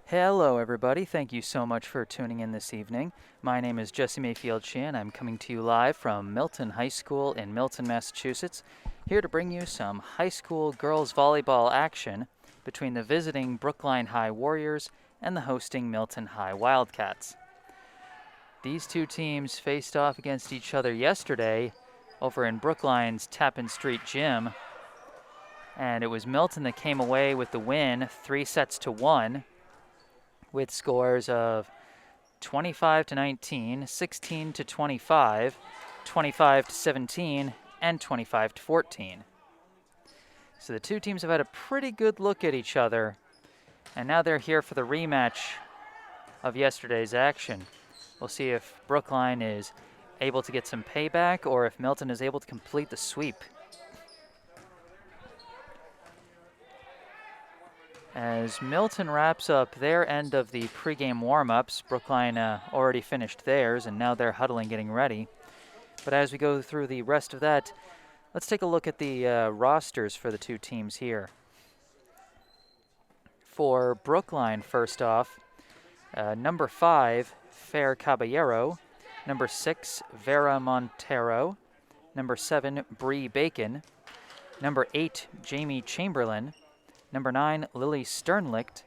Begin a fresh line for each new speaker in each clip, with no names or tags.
Hello everybody, thank you so much for tuning in this evening. My name is Jesse Mayfield-Sheehan. I'm coming to you live from Milton High School in Milton, Massachusetts, here to bring you some high school girls volleyball action between the visiting Brookline High Warriors and the hosting Milton High Wildcats. These two teams faced off against each other yesterday over in Brookline's Tappan Street Gym, and it was Milton that came away with the win 3-1. With scores of 25-19, 16-25, 25-17, and 25-14. So the two teams have had a pretty good look at each other, and now they're here for the rematch of yesterday's action. We'll see if Brookline is able to get some payback or if Milton is able to complete the sweep. As Milton wraps up their end of the pregame warm-ups, Brookline already finished theirs, and now they're huddling, getting ready. But as we go through the rest of that, let's take a look at the rosters for the two teams here. For Brookline, first off, number 5, Fair Caballero, number 6, Vera Montero, number 7, Bree Bacon, number 8, Jamie Chamberlain, number 9, Lily Sternlicht,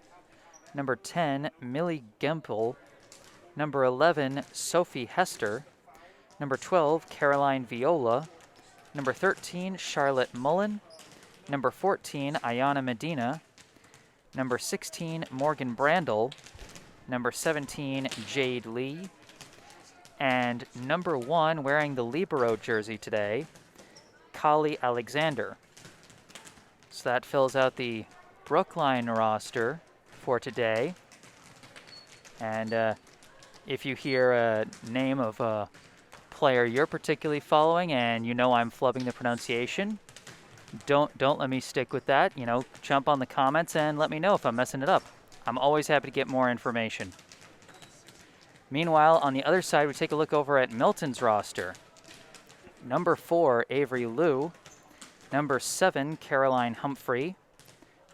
number 10, Millie Gempel, number 11, Sophie Hester, number 12, Caroline Viola, number 13, Charlotte Mullen, number 14, Ayana Medina, number 16, Morgan Brandel, number 17, Jade Lee, and number 1, wearing the Libero jersey today, Kali Alexander. So that fills out the Brookline roster for today. And if you hear a name of a player you're particularly following and you know I'm flubbing the pronunciation, don't let me stick with that. You know, jump on the comments and let me know if I'm messing it up. I'm always happy to get more information. Meanwhile, on the other side, we take a look over at Milton's roster. Number 4, Avery Liu. Number 7, Caroline Humphrey.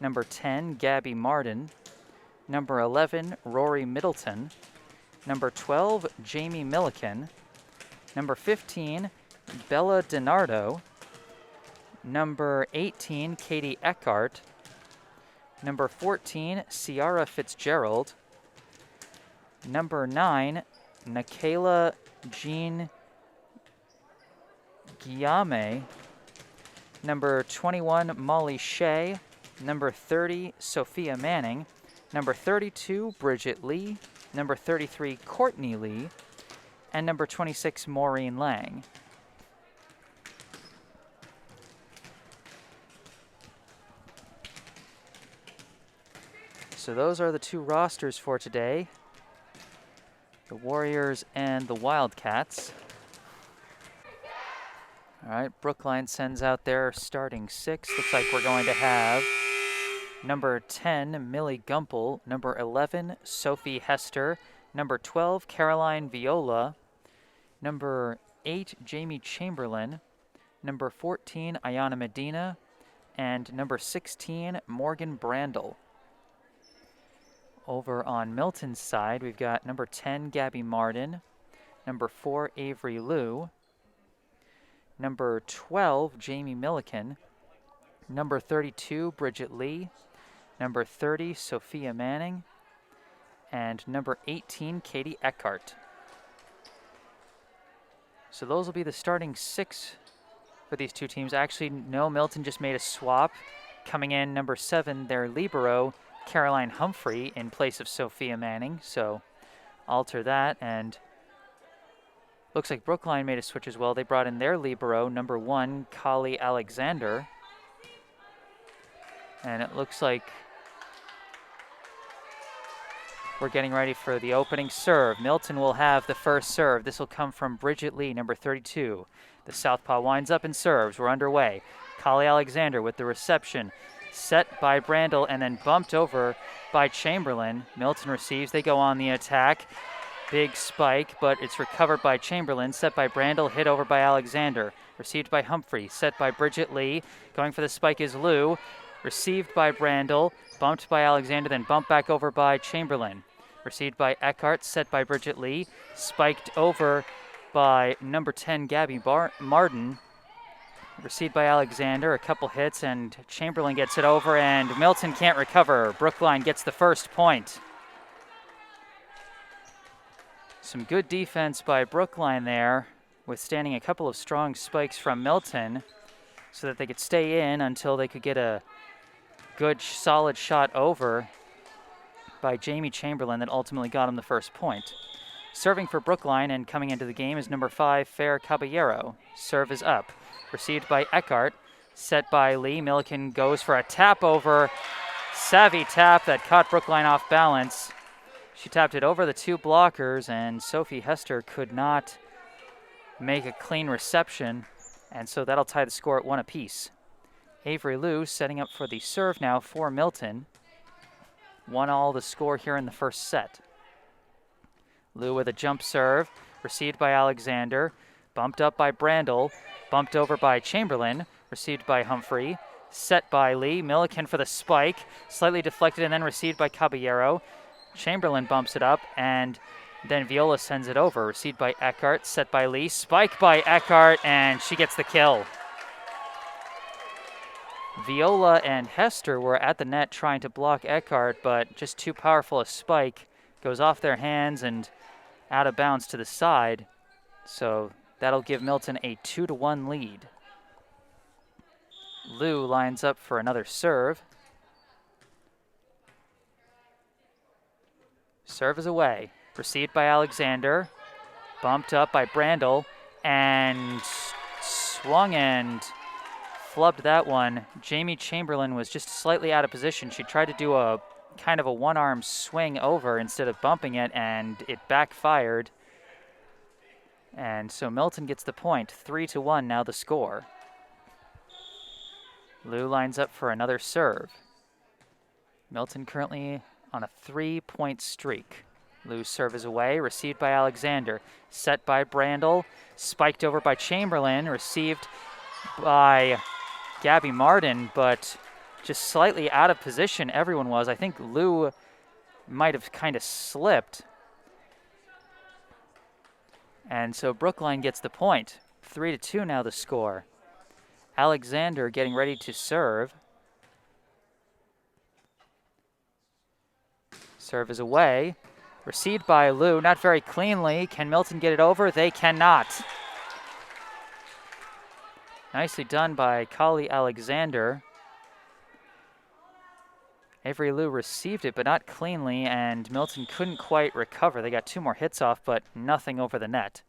Number 10, Gabby Martin. Number 11, Rory Middleton. Number 12, Jamie Milliken. Number 15, Bella DiNardo. Number 18, Katie Eckhart. Number 14, Ciara Fitzgerald. Number 9, Nikayla Jean Guillaume. Number 21, Molly Shea. Number 30, Sophia Manning. Number 32, Bridget Lee. Number 33, Courtney Lee. And number 26, Maureen Lang. So those are the two rosters for today. The Warriors and the Wildcats. All right, Brookline sends out their starting 6. Looks like we're going to have number 10, Millie Gumpel, number 11, Sophie Hester, number 12, Caroline Viola, number 8, Jamie Chamberlain, number 14, Ayana Medina, and number 16, Morgan Brandel. Over on Milton's side, we've got number 10, Gabby Martin, number 4, Avery Liu, number 12, Jamie Milliken, number 32, Bridget Lee, number 30, Sophia Manning, and number 18, Katie Eckhart. So those will be the starting 6 for these two teams. Actually, no, Milton just made a swap. Coming in, number 7, their libero, Caroline Humphrey, in place of Sophia Manning. So alter that, and looks like Brookline made a switch as well. They brought in their libero, number 1, Kali Alexander. And it looks like we're getting ready for the opening serve. Milton will have the first serve. This will come from Bridget Lee, number 32. The southpaw winds up and serves. We're underway. Kali Alexander with the reception. Set by Brandel and then bumped over by Chamberlain. Milton receives. They go on the attack. Big spike, but it's recovered by Chamberlain. Set by Brandel, hit over by Alexander. Received by Humphrey. Set by Bridget Lee. Going for the spike is Liu. Received by Brandel, bumped by Alexander, then bumped back over by Chamberlain. Received by Eckhart, set by Bridget Lee, spiked over by number 10, Gabby Martin. Received by Alexander, a couple hits, and Chamberlain gets it over, and Milton can't recover. Brookline gets the first point. Some good defense by Brookline there, withstanding a couple of strong spikes from Milton so that they could stay in until they could get a good, solid shot over by Jamie Chamberlain that ultimately got him the first point. Serving for Brookline and coming into the game is number 5, Fair Caballero. Serve is up. Received by Eckhart, set by Lee. Milliken goes for a tap over. Savvy tap that caught Brookline off balance. She tapped it over the 2 blockers, and Sophie Hester could not make a clean reception, and so that'll tie the score at 1 apiece. Avery Liu setting up for the serve now for Milton. 1-all the score here in the first set. Liu with a jump serve, received by Alexander, bumped up by Brandel, bumped over by Chamberlain, received by Humphrey, set by Lee. Milliken for the spike, slightly deflected and then received by Caballero. Chamberlain bumps it up, and then Viola sends it over. Received by Eckhart, set by Lee, spike by Eckhart, and she gets the kill. Viola and Hester were at the net trying to block Eckhart, but just too powerful a spike goes off their hands and out of bounds to the side. So that'll give Milton a 2-1 lead. Liu lines up for another serve. Serve is away. Received by Alexander. Bumped up by Brandel. And swung and flubbed that one. Jamie Chamberlain was just slightly out of position. She tried to do a kind of a one-arm swing over instead of bumping it, and it backfired. And so Milton gets the point. 3-1 now the score. Liu lines up for another serve. Milton currently on a 3-point streak. Liu's serve is away, received by Alexander. Set by Brandel, spiked over by Chamberlain, received by Gabby Martin, but just slightly out of position everyone was. I think Liu might have kind of slipped. And so Brookline gets the point. 3-2 now the score. Alexander getting ready to serve. Serve is away. Received by Liu, not very cleanly. Can Milton get it over? They cannot. Nicely done by Kali Alexander. Avery Liu received it, but not cleanly, and Milton couldn't quite recover. They got 2 more hits off, but nothing over the net.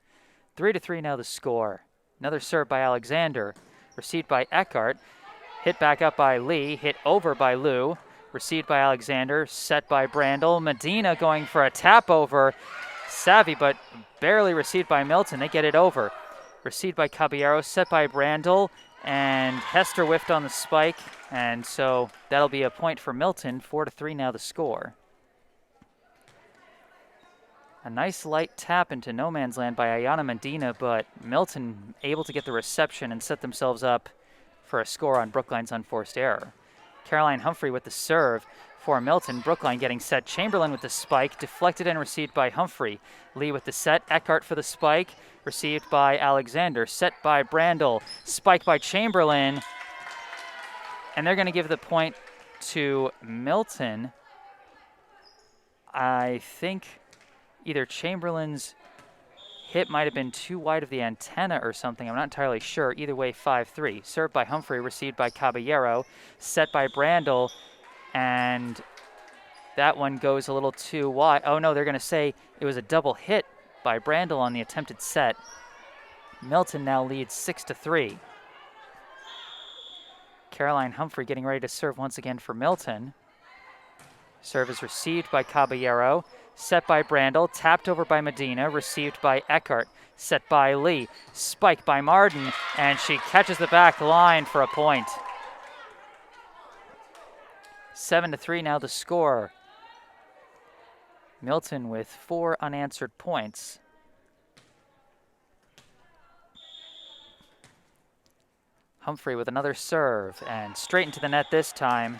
3-3 now the score. Another serve by Alexander. Received by Eckhart. Hit back up by Lee. Hit over by Liu. Received by Alexander. Set by Brandel. Medina going for a tap over. Savvy, but barely received by Milton. They get it over. Received by Caballero. Set by Brandel. And Hester whiffed on the spike. And so that'll be a point for Milton. 4-3 now the score. A nice light tap into no man's land by Ayana Medina, but Milton able to get the reception and set themselves up for a score on Brookline's unforced error. Caroline Humphrey with the serve for Milton. Brookline getting set. Chamberlain with the spike, deflected and received by Humphrey. Lee with the set. Eckhart for the spike, received by Alexander. Set by Brandel. Spike by Chamberlain. And they're going to give the point to Milton. I think either Chamberlain's hit might have been too wide of the antenna or something. I'm not entirely sure. Either way, 5-3. Served by Humphrey, received by Caballero. Set by Brandel. And that one goes a little too wide. Oh, no, they're going to say it was a double hit by Brandel on the attempted set. Milton now leads 6-3. Caroline Humphrey getting ready to serve once again for Milton. Serve is received by Caballero. Set by Brandel, tapped over by Medina, received by Eckhart, set by Lee, spike by Martin, and she catches the back line for a point. 7-3 now the score. Milton with 4 unanswered points. Humphrey with another serve, and straight into the net this time.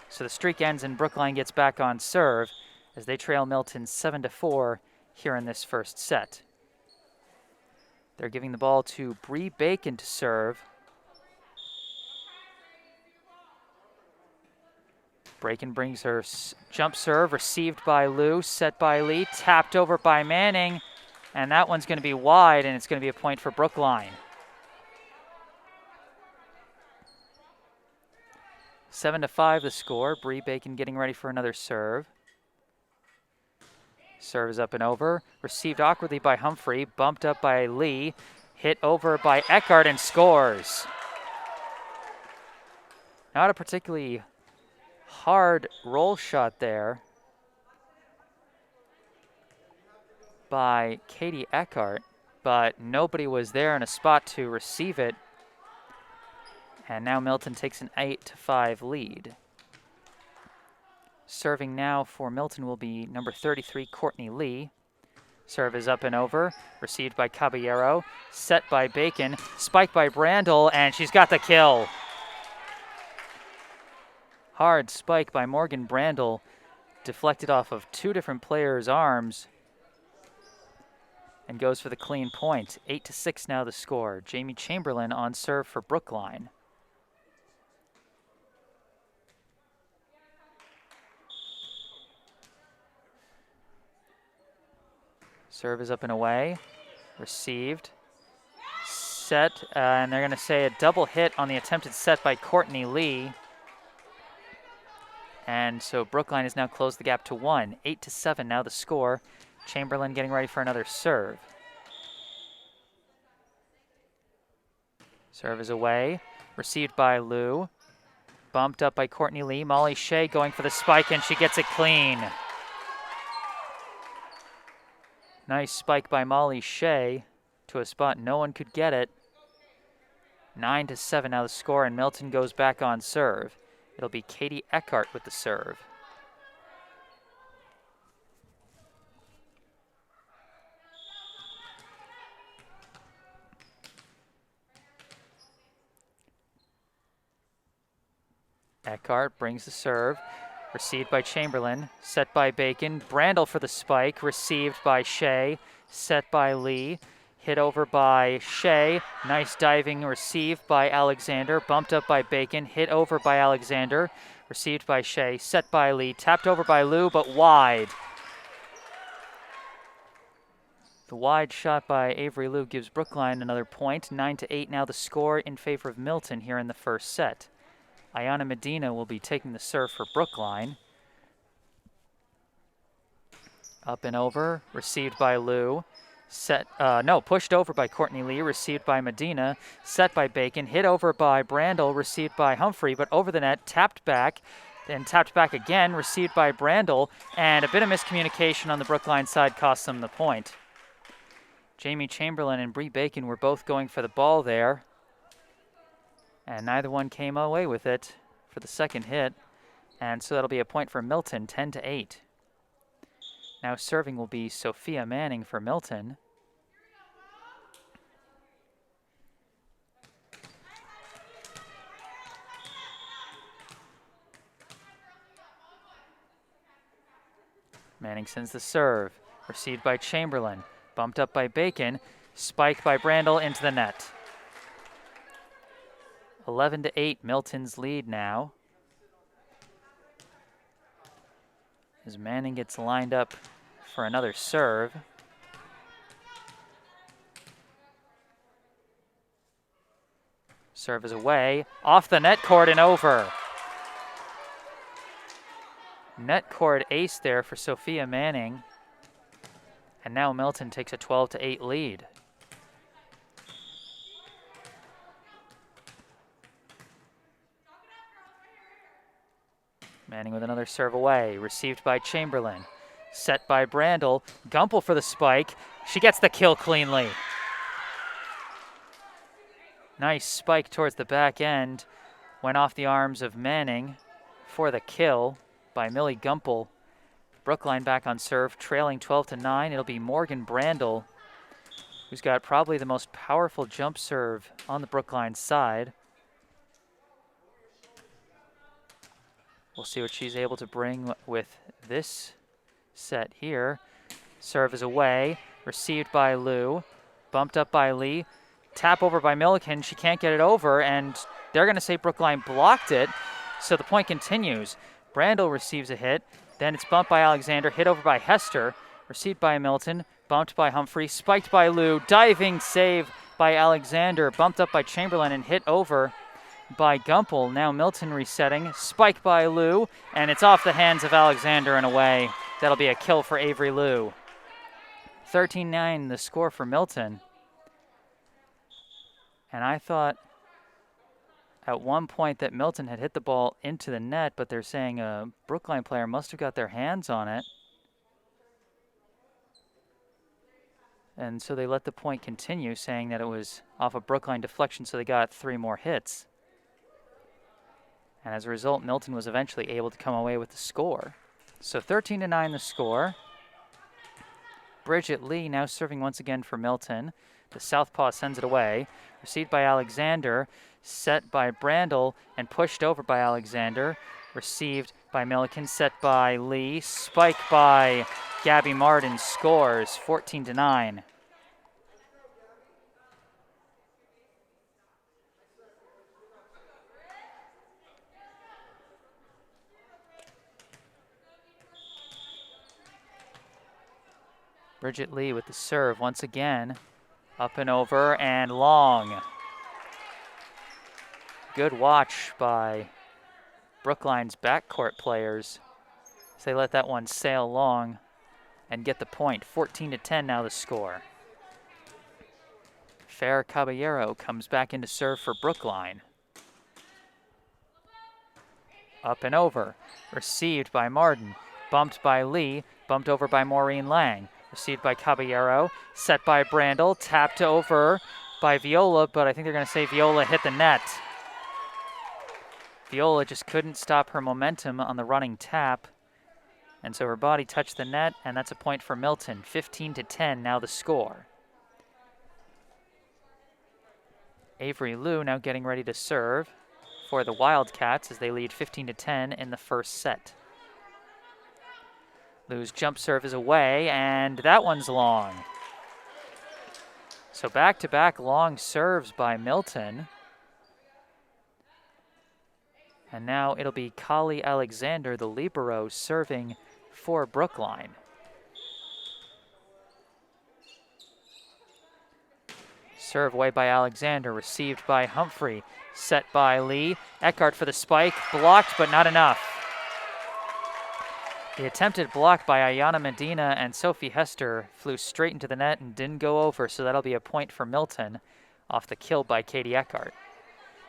So the streak ends and Brookline gets back on serve as they trail Milton 7-4 here in this first set. They're giving the ball to Bree Bacon to serve. Bacon brings her jump serve, received by Liu, set by Lee, tapped over by Manning, and that one's going to be wide, and it's going to be a point for Brookline. 7-5 the score. Bree Bacon getting ready for another serve. Serve is up and over. Received awkwardly by Humphrey, bumped up by Lee, hit over by Eckhart and scores. Not a particularly hard roll shot there by Katie Eckhart, but nobody was there in a spot to receive it. And now Milton takes an 8-5 lead. Serving now for Milton will be number 33, Courtney Lee. Serve is up and over, received by Caballero, set by Bacon, spiked by Brandel, and she's got the kill. Hard spike by Morgan Brandel, deflected off of two different players' arms, and goes for the clean point. 8-6 now the score. Jamie Chamberlain on serve for Brookline. Serve is up and away, received, set, and they're going to say a double hit on the attempted set by Courtney Lee. And so Brookline has now closed the gap to 1. 8-7 now the score. Chamberlain getting ready for another serve. Serve is away, received by Liu, bumped up by Courtney Lee. Molly Shea going for the spike, and she gets it clean. Nice spike by Molly Shea to a spot no one could get it. 9-7 now the score, and Milton goes back on serve. It'll be Katie Eckhart with the serve. Eckhart brings the serve. Received by Chamberlain, set by Bacon. Brandel for the spike, received by Shea, set by Lee. Hit over by Shea. Nice diving receive by Alexander. Bumped up by Bacon, hit over by Alexander. Received by Shea, set by Lee. Tapped over by Liu, but wide. The wide shot by Avery Liu gives Brookline another point. 9-8 now the score in favor of Milton here in the first set. Ayana Medina will be taking the serve for Brookline. Up and over, received by Liu. Pushed over by Courtney Lee, received by Medina, set by Bacon, hit over by Brandel, received by Humphrey, but over the net, tapped back, then tapped back again, received by Brandel, and a bit of miscommunication on the Brookline side cost them the point. Jamie Chamberlain and Bree Bacon were both going for the ball there, and neither one came away with it for the second hit. And so that'll be a point for Milton, 10-8. Now serving will be Sophia Manning for Milton. Manning sends the serve, received by Chamberlain, bumped up by Bacon, spiked by Brandel into the net. 11-8, Milton's lead now. As Manning gets lined up for another serve. Serve is away, off the net cord and over. Net cord ace there for Sophia Manning. And now Milton takes a 12-8 lead. Manning with another serve away, received by Chamberlain. Set by Brandel, Gumpel for the spike. She gets the kill cleanly. Nice spike towards the back end. Went off the arms of Manning for the kill by Millie Gumpel. Brookline back on serve, trailing 12-9. It'll be Morgan Brandel who's got probably the most powerful jump serve on the Brookline side. We'll see what she's able to bring with this set here. Serve is away, received by Liu, bumped up by Lee, tap over by Milliken. She can't get it over, and they're going to say Brookline blocked it, so the point continues. Brandel receives a hit, then it's bumped by Alexander, hit over by Hester, received by Milton, bumped by Humphrey, spiked by Liu, diving save by Alexander, bumped up by Chamberlain and hit over by Gumpel. Now Milton resetting, spiked by Liu, and it's off the hands of Alexander and away. That'll be a kill for Avery Liu. 13-9 the score for Milton. And I thought at one point that Milton had hit the ball into the net, but they're saying a Brookline player must have got their hands on it. And so they let the point continue, saying that it was off a Brookline deflection, so they got 3 more hits. And as a result, Milton was eventually able to come away with the score. So 13-9 the score. Bridget Lee now serving once again for Milton. The southpaw sends it away. Received by Alexander, set by Brandel, and pushed over by Alexander. Received by Milliken, set by Lee. Spike by Gabby Martin, scores 14-9. Bridget Lee with the serve once again. Up and over and long. Good watch by Brookline's backcourt players as they let that one sail long and get the point. 14-10 now the score. Fair Caballero comes back into serve for Brookline. Up and over. Received by Martin. Bumped by Lee. Bumped over by Maureen Lang. Received by Caballero, set by Brandel, tapped over by Viola, but I think they're going to say Viola hit the net. Viola just couldn't stop her momentum on the running tap, and so her body touched the net, and that's a point for Milton. 15-10 now the score. Avery Liu now getting ready to serve for the Wildcats as they lead 15-10 in the first set. Liu's jump serve is away, and that one's long. So back-to-back long serves by Milton. And now it'll be Kali Alexander, the libero, serving for Brookline. Serve away by Alexander, received by Humphrey, set by Lee. Eckhart for the spike, blocked but not enough. The attempted block by Ayana Medina and Sophie Hester flew straight into the net and didn't go over, so that'll be a point for Milton off the kill by Katie Eckhart.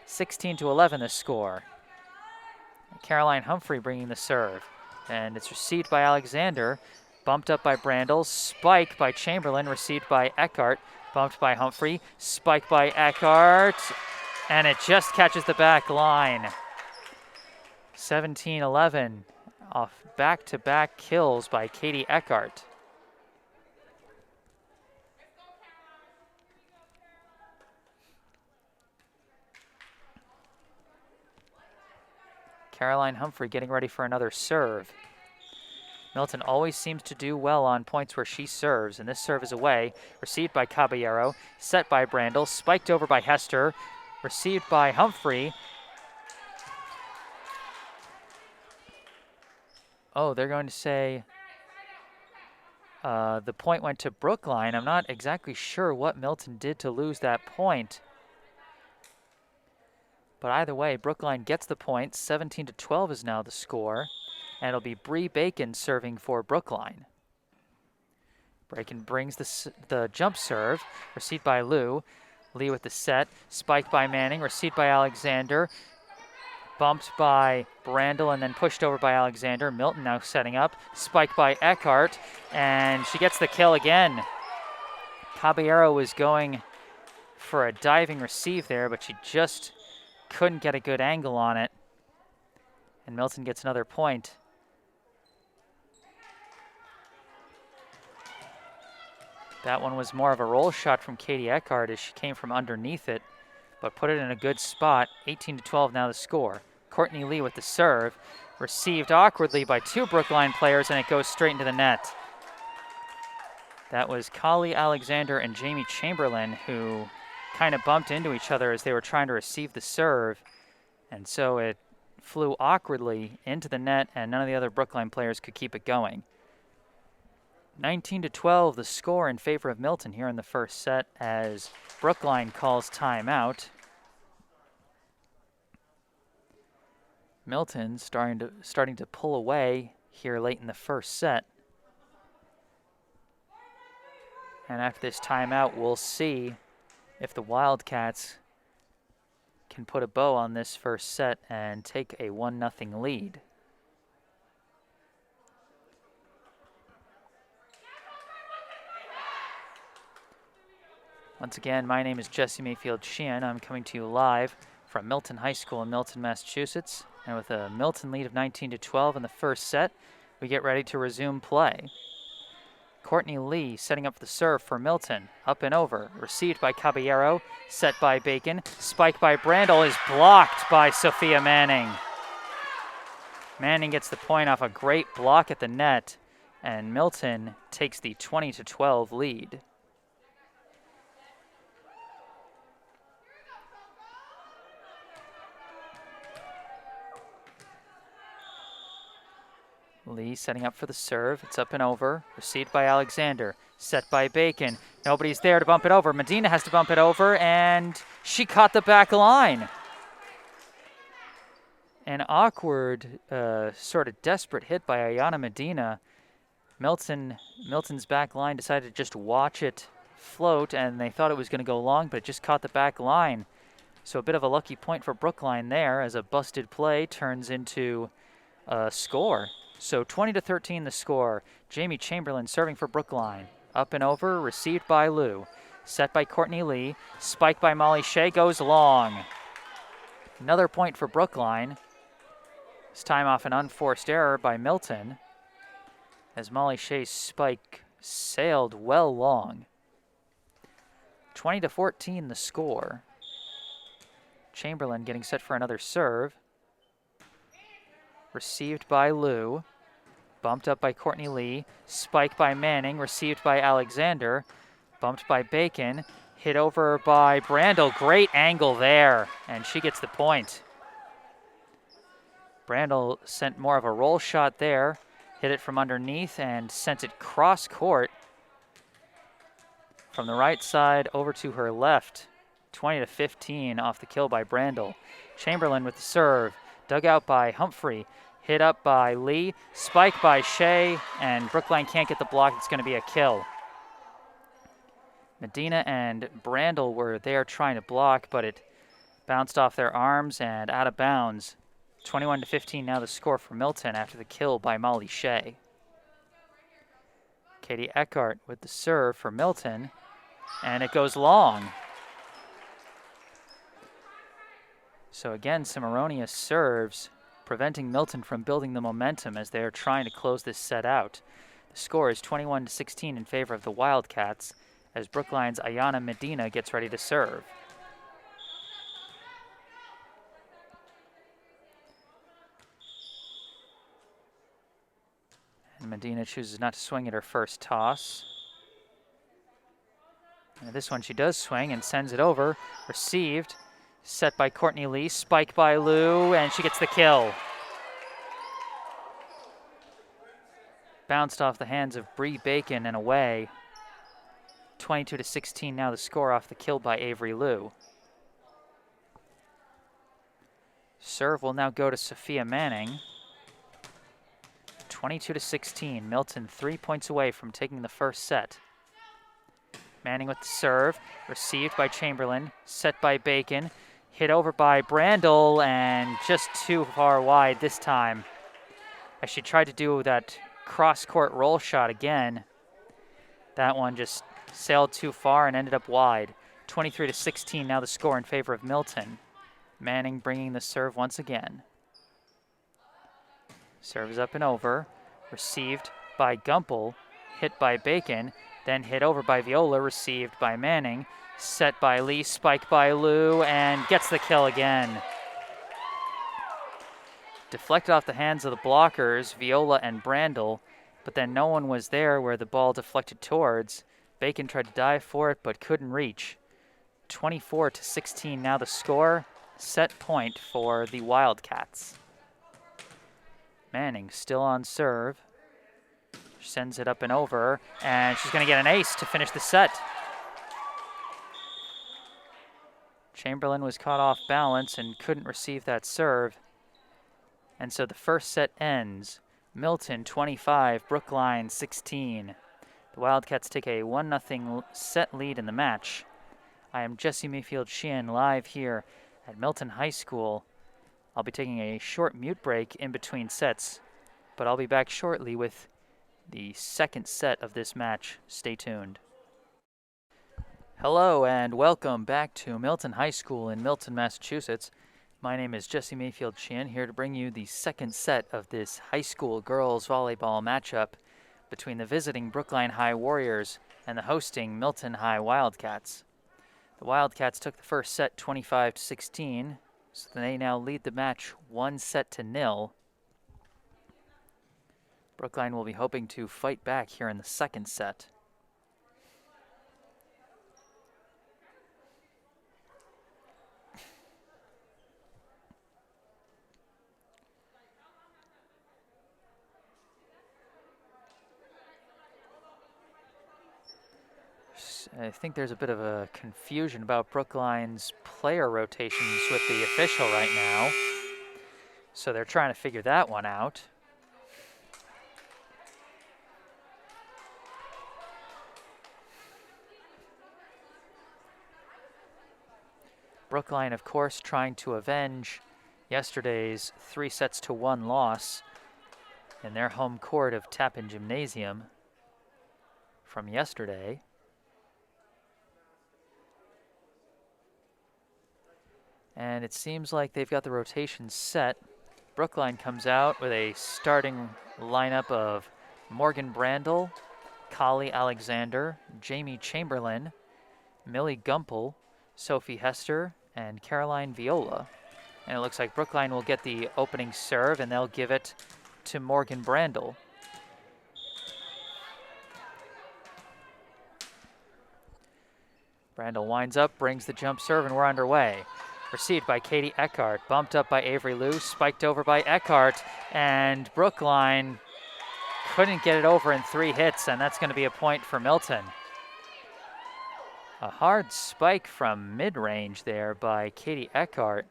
16-11 the score. Caroline Humphrey bringing the serve, and it's received by Alexander, bumped up by Brandel, spike by Chamberlain, received by Eckhart, bumped by Humphrey, spike by Eckhart, and it just catches the back line. 17-11 off back-to-back kills by Katie Eckhart. Caroline Humphrey getting ready for another serve. Milton always seems to do well on points where she serves, and this serve is away. Received by Caballero, set by Brandel, spiked over by Hester, received by Humphrey. Oh, they're going to say the point went to Brookline. I'm not exactly sure what Milton did to lose that point. But either way, Brookline gets the point. 17-12 is now the score. And it'll be Bree Bacon serving for Brookline. Bacon brings the jump serve, received by Liu. Lee with the set, spiked by Manning, received by Alexander, bumped by Brandel and then pushed over by Alexander. Milton now setting up, spiked by Eckhart, and she gets the kill again. Caballero was going for a diving receive there, but she just couldn't get a good angle on it. And Milton gets another point. That one was more of a roll shot from Katie Eckhart as she came from underneath it, but put it in a good spot. 18-12 now the score. Courtney Lee with the serve. Received awkwardly by two Brookline players, and it goes straight into the net. That was Kali Alexander and Jamie Chamberlain who kind of bumped into each other as they were trying to receive the serve. And so it flew awkwardly into the net, and none of the other Brookline players could keep it going. 19-12 the score in favor of Milton here in the first set as Brookline calls timeout. Milton starting to pull away here late in the first set. And after this timeout, we'll see if the Wildcats can put a bow on this first set and take a 1-0 lead. Once again, my name is Jesse Mayfield-Sheehan. I'm coming to you live from Milton High School in Milton, Massachusetts. And with a Milton lead of 19-12 in the first set, we get ready to resume play. Courtney Lee setting up the serve for Milton. Up and over. Received by Caballero. Set by Bacon. Spike by Brandel is blocked by Sophia Manning. Manning gets the point off a great block at the net, and Milton takes the 20-12 lead. Lee setting up for the serve. It's up and over. Received by Alexander. Set by Bacon. Nobody's there to bump it over. Medina has to bump it over, and she caught the back line. An awkward, sort of desperate hit by Ayana Medina. Milton's back line decided to just watch it float, and they thought it was going to go long, but it just caught the back line. So a bit of a lucky point for Brookline there as a busted play turns into a score. So 20-13 the score. Jamie Chamberlain serving for Brookline. Up and over, received by Lou. Set by Courtney Lee. Spiked by Molly Shea, goes long. Another point for Brookline. This time off an unforced error by Milton, as Molly Shea's spike sailed well long. 20-14 the score. Chamberlain getting set for another serve. Received by Lou. Bumped up by Courtney Lee. Spiked by Manning. Received by Alexander. Bumped by Bacon. Hit over by Brandel. Great angle there, and she gets the point. Brandel sent more of a roll shot there. Hit it from underneath and sent it cross court from the right side over to her left. 20-15 off the kill by Brandel. Chamberlain with the serve. Dug out by Humphrey. Hit up by Lee. Spike by Shea. And Brookline can't get the block. It's going to be a kill. Medina and Brandel were there trying to block, but it bounced off their arms and out of bounds. 21-15 now the score for Milton after the kill by Molly Shea. Katie Eckhart with the serve for Milton, and it goes long. So again, some erroneous serves preventing Milton from building the momentum as they are trying to close this set out. The score is 21-16 in favor of the Wildcats as Brookline's Ayana Medina gets ready to serve. And Medina chooses not to swing at her first toss. And this one she does swing and sends it over. Received. Set by Courtney Lee. Spike by Lou, and she gets the kill. Bounced off the hands of Bree Bacon and away. 22-16 now the score off the kill by Avery Lou. Serve will now go to Sophia Manning. 22-16. Milton 3 points away from taking the first set. Manning with the serve. Received by Chamberlain. Set by Bacon. Hit over by Brandel and just too far wide this time. As she tried to do that cross-court roll shot again, that one just sailed too far and ended up wide. 23-16 now the score in favor of Milton. Manning bringing the serve once again. Serve is up and over. Received by Gumpel. Hit by Bacon. then hit over by Viola, received by Manning, set by Lee, spike by Liu, and gets the kill again. Deflected off the hands of the blockers, Viola and Brandel, but then no one was there where the ball deflected towards. Bacon tried to dive for it, but couldn't reach. 24-16 now the score. Set point for the Wildcats. Manning still on serve. Sends it up and over, and she's going to get an ace to finish the set. Chamberlain was caught off balance and couldn't receive that serve. And so the first set ends. Milton 25, Brookline 16. The Wildcats take a 1-0 set lead in the match. I am Jesse Mayfield-Sheehan live here at Milton High School. I'll be taking a short mute break in between sets, but I'll be back shortly with the second set of this match. Stay tuned. Hello and welcome back to Milton High School in Milton, Massachusetts. My name is Jesse Mayfield-Sheehan, here to bring you the second set of this high school girls volleyball matchup between the visiting Brookline High Warriors and the hosting Milton High Wildcats. The Wildcats took the first set 25-16, so they now lead the match 1-0. Brookline will be hoping to fight back here in the second set. I think there's a bit of a confusion about Brookline's player rotations with the official right now. So they're trying to figure that one out. Brookline, of course, trying to avenge yesterday's 3-1 loss in their home court of Tappan Gymnasium from yesterday. And it seems like they've got the rotation set. Brookline comes out with a starting lineup of Morgan Brandel, Kali Alexander, Jamie Chamberlain, Millie Gumpel, Sophie Hester, and Caroline Viola. And it looks like Brookline will get the opening serve, and they'll give it to Morgan Brandel. Brandel winds up, brings the jump serve, and we're underway. Received by Katie Eckhart, bumped up by Avery Liu, spiked over by Eckhart, and Brookline couldn't get it over in 3 hits, and that's going to be a point for Milton. A hard spike from mid-range there by Katie Eckhart.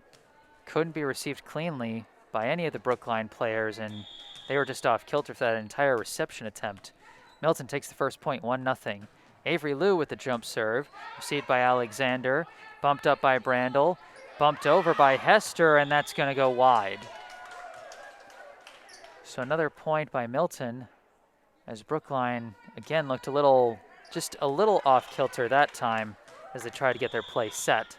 Couldn't be received cleanly by any of the Brookline players, and they were just off kilter for that entire reception attempt. Milton takes the first point, 1-0. Avery Liu with the jump serve, received by Alexander, bumped up by Brandel, bumped over by Hester, and that's going to go wide. So another point by Milton, as Brookline again looked just a little off kilter that time as they tried to get their play set.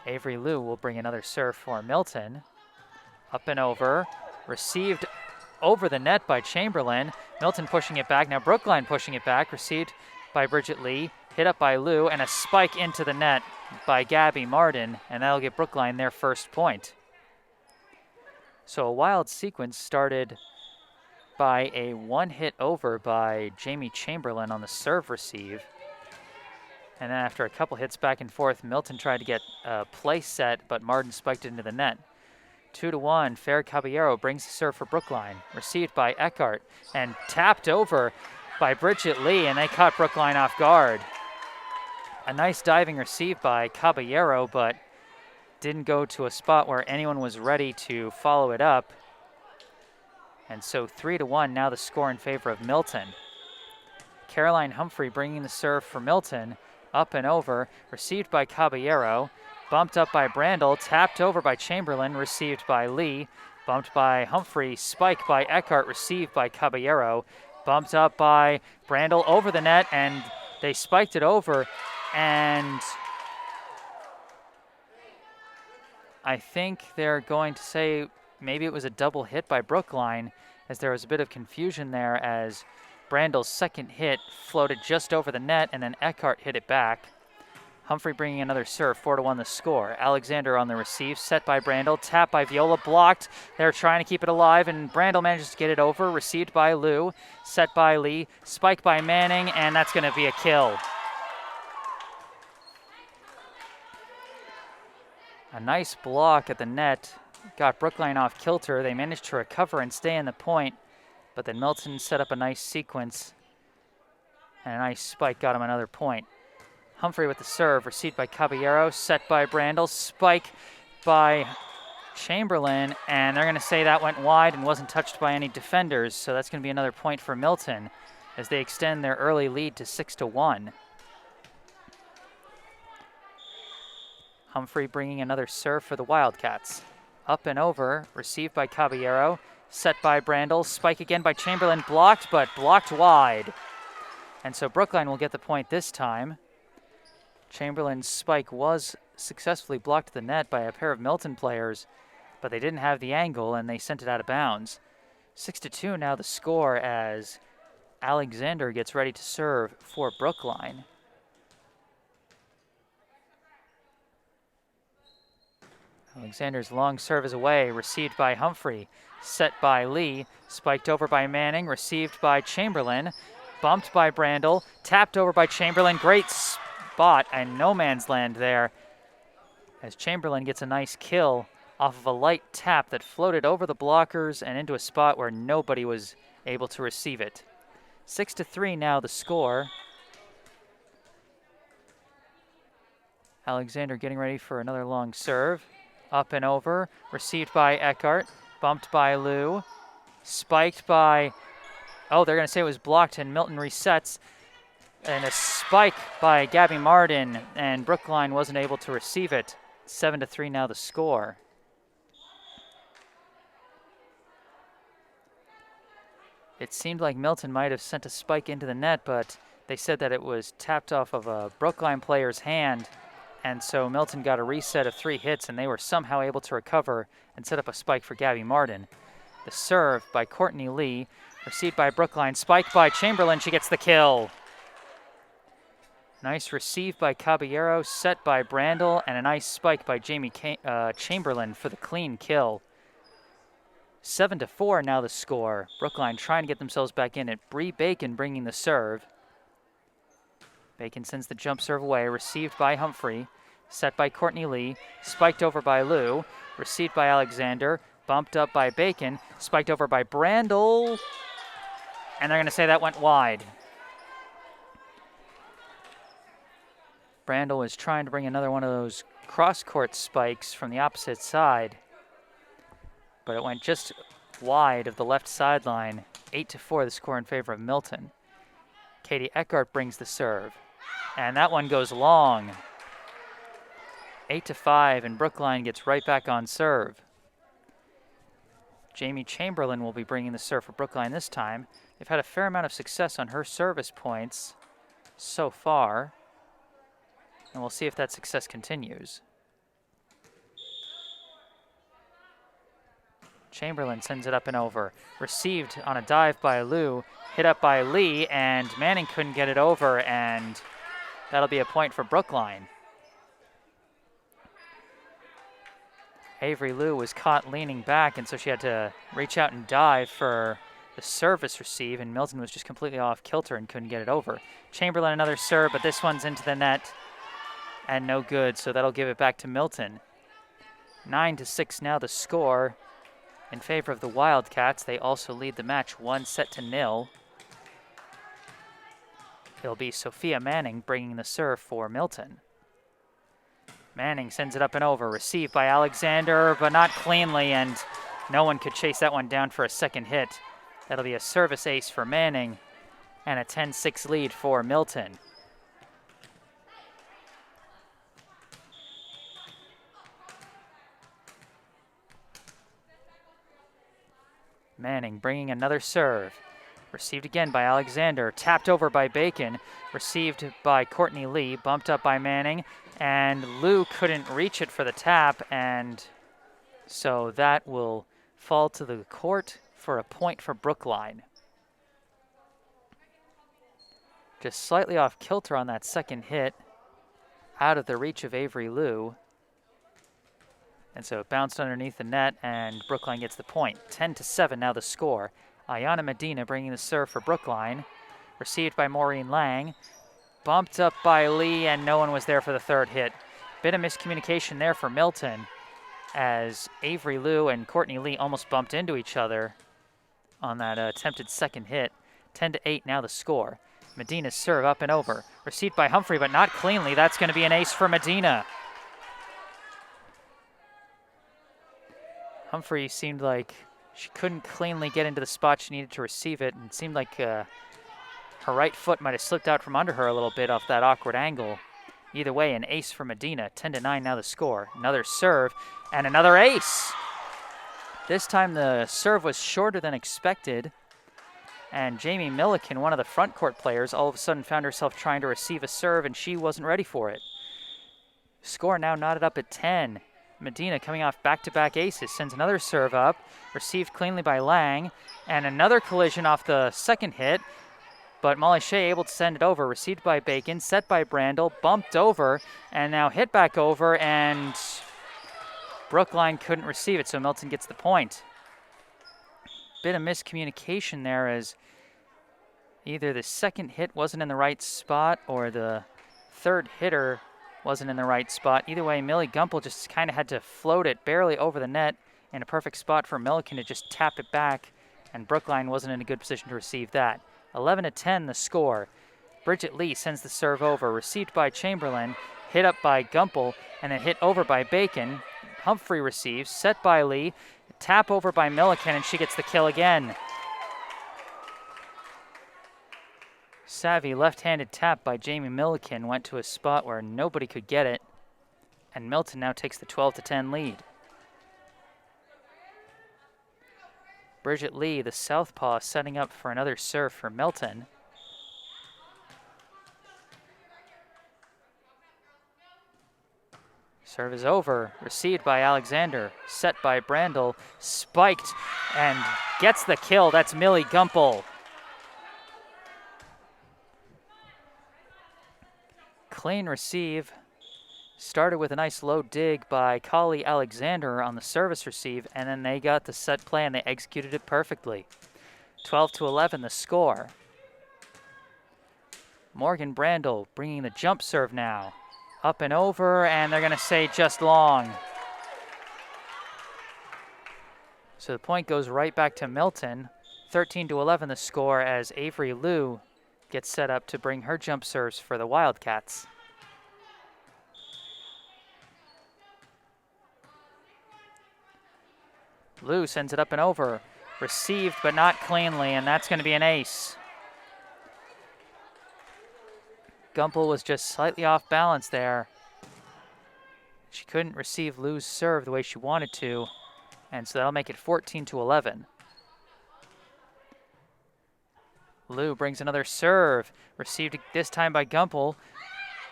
Avery Liu will bring another serve for Milton. Up and over, received over the net by Chamberlain. Milton pushing it back, now Brookline pushing it back, received by Bridget Lee, hit up by Liu, and a spike into the net by Gabby Martin, and that'll give Brookline their first point. So a wild sequence started by a 1-hit over by Jamie Chamberlain on the serve receive. And then after a couple hits back and forth, Milton tried to get a play set, but Martin spiked it into the net. 2-1, Fair Caballero brings the serve for Brookline, received by Eckhart, and tapped over by Bridget Lee, and they caught Brookline off guard. A nice diving receive by Caballero, but didn't go to a spot where anyone was ready to follow it up. And so 3-1, now the score in favor of Milton. Caroline Humphrey bringing the serve for Milton, up and over, received by Caballero, bumped up by Brandel, tapped over by Chamberlain, received by Lee, bumped by Humphrey, spike by Eckhart, received by Caballero, bumped up by Brandel over the net, and they spiked it over, and I think they're going to say maybe it was a double hit by Brookline, as there was a bit of confusion there as Brandl's second hit floated just over the net, and then Eckhart hit it back. Humphrey bringing another serve, 4-1 the score. Alexander on the receive, set by Brandl, tap by Viola, blocked. They're trying to keep it alive, and Brandl manages to get it over, received by Liu, set by Lee, spike by Manning, and that's going to be a kill. A nice block at the net got Brookline off kilter. They managed to recover and stay in the point, but then Milton set up a nice sequence, and a nice spike got him another point. Humphrey with the serve, received by Caballero, set by Brandl, spike by Chamberlain, and they're going to say that went wide and wasn't touched by any defenders, so that's going to be another point for Milton as they extend their early lead to 6-1. Humphrey bringing another serve for the Wildcats. Up and over, received by Caballero, set by Brandl, spike again by Chamberlain, blocked, but blocked wide. And so Brookline will get the point this time. Chamberlain's spike was successfully blocked to the net by a pair of Milton players, but they didn't have the angle and they sent it out of bounds. 6-2 now the score as Alexander gets ready to serve for Brookline. Alexander's long serve is away, received by Humphrey, set by Lee, spiked over by Manning, received by Chamberlain, bumped by Brandl, tapped over by Chamberlain. Great spot and no man's land there as Chamberlain gets a nice kill off of a light tap that floated over the blockers and into a spot where nobody was able to receive it. 6-3 now the score. Alexander getting ready for another long serve. Up and over, received by Eckhart, bumped by Liu, spiked by, they're going to say it was blocked, and Milton resets. And a spike by Gabby Martin, and Brookline wasn't able to receive it. 7-3 now the score. It seemed like Milton might have sent a spike into the net, but they said that it was tapped off of a Brookline player's hand. And so Milton got a reset of 3 hits, and they were somehow able to recover and set up a spike for Gabby Martin. The serve by Courtney Lee, received by Brookline, spiked by Chamberlain. She gets the kill. Nice receive by Caballero, set by Brandl, and a nice spike by Jamie Chamberlain for the clean kill. 7-4 now the score. Brookline trying to get themselves back in it. Bree Bacon bringing the serve. Bacon sends the jump serve away, received by Humphrey, set by Courtney Lee, spiked over by Liu, received by Alexander, bumped up by Bacon, spiked over by Brandl, and they're going to say that went wide. Brandl was trying to bring another one of those cross-court spikes from the opposite side, but it went just wide of the left sideline. 8-4 the score in favor of Milton. Katie Eckhart brings the serve, and that one goes long. 8-5, and Brookline gets right back on serve. Jamie Chamberlain will be bringing the serve for Brookline this time. They've had a fair amount of success on her service points so far, and we'll see if that success continues. Chamberlain sends it up and over. Received on a dive by Liu, hit up by Lee, and Manning couldn't get it over, and that'll be a point for Brookline. Avery Liu was caught leaning back, and so she had to reach out and dive for the service receive, and Milton was just completely off kilter and couldn't get it over. Chamberlain another serve, but this one's into the net and no good, so that'll give it back to Milton. 9-6 now the score in favor of the Wildcats. They also lead the match 1-0. It'll be Sophia Manning bringing the serve for Milton. Manning sends it up and over, received by Alexander, but not cleanly, and no one could chase that one down for a second hit. That'll be a service ace for Manning and a 10-6 lead for Milton. Manning bringing another serve. Received again by Alexander, tapped over by Bacon, received by Courtney Lee, bumped up by Manning, and Liu couldn't reach it for the tap, and so that will fall to the court for a point for Brookline. Just slightly off kilter on that second hit, out of the reach of Avery Liu. And so it bounced underneath the net, and Brookline gets the point. 10-7 now the score. Ayana Medina bringing the serve for Brookline. Received by Maureen Lang. Bumped up by Lee, and no one was there for the third hit. Bit of miscommunication there for Milton, as Avery Liu and Courtney Lee almost bumped into each other on that attempted second hit. 10-8 now the score. Medina's serve up and over. Received by Humphrey, but not cleanly. That's going to be an ace for Medina. Humphrey seemed like she couldn't cleanly get into the spot she needed to receive it, and it seemed like her right foot might have slipped out from under her a little bit off that awkward angle. Either way, an ace for Medina. 10-9 now the score. Another serve and another ace. This time the serve was shorter than expected, and Jamie Milliken, one of the front court players, all of a sudden found herself trying to receive a serve, and she wasn't ready for it. Score now knotted up at 10. Medina, coming off back-to-back aces, sends another serve up, received cleanly by Lang, and another collision off the second hit, but Molly Shea able to send it over, received by Bacon, set by Brandel, bumped over, and now hit back over, and Brookline couldn't receive it, so Milton gets the point. Bit of miscommunication there, as either the second hit wasn't in the right spot or the third hitter wasn't in the right spot. Either way, Millie Gumpel just kind of had to float it barely over the net in a perfect spot for Milliken to just tap it back, and Brookline wasn't in a good position to receive that. 11-10 the score. Bridget Lee sends the serve over, received by Chamberlain, hit up by Gumpel, and then hit over by Bacon. Humphrey receives, set by Lee, tap over by Milliken, and she gets the kill again. Savvy left-handed tap by Jamie Milliken went to a spot where nobody could get it, and Milton now takes the 12-10 lead. Bridget Lee, the southpaw, setting up for another serve for Milton. Serve is over, received by Alexander, set by Brandel, spiked, and gets the kill. That's Millie Gumpel. Clean receive. Started with a nice low dig by Kali Alexander on the service receive, and then they got the set play and they executed it perfectly. 12-11 the score. Morgan Brandel bringing the jump serve now. Up and over, and they're going to say just long. So the point goes right back to Milton. 13-11 the score, as Avery Liu gets set up to bring her jump serves for the Wildcats. Liu sends it up and over. Received, but not cleanly, and that's going to be an ace. Gumpel was just slightly off balance there. She couldn't receive Liu's serve the way she wanted to, and so that'll make it 14-11. Liu brings another serve, received this time by Gumpel,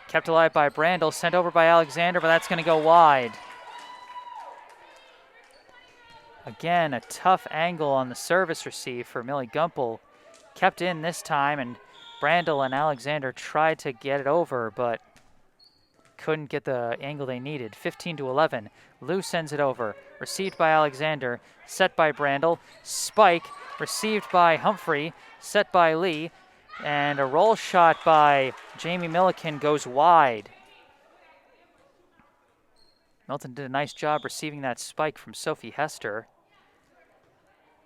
kept alive by Brandel, sent over by Alexander, but that's going to go wide. Again, a tough angle on the service receive for Millie Gumpel. Kept in this time, and Brandel and Alexander tried to get it over, but couldn't get the angle they needed. 15-11. Liu sends it over. Received by Alexander. Set by Brandel. Spike. Received by Humphrey. Set by Lee. And a roll shot by Jamie Milliken goes wide. Milton did a nice job receiving that spike from Sophie Hester,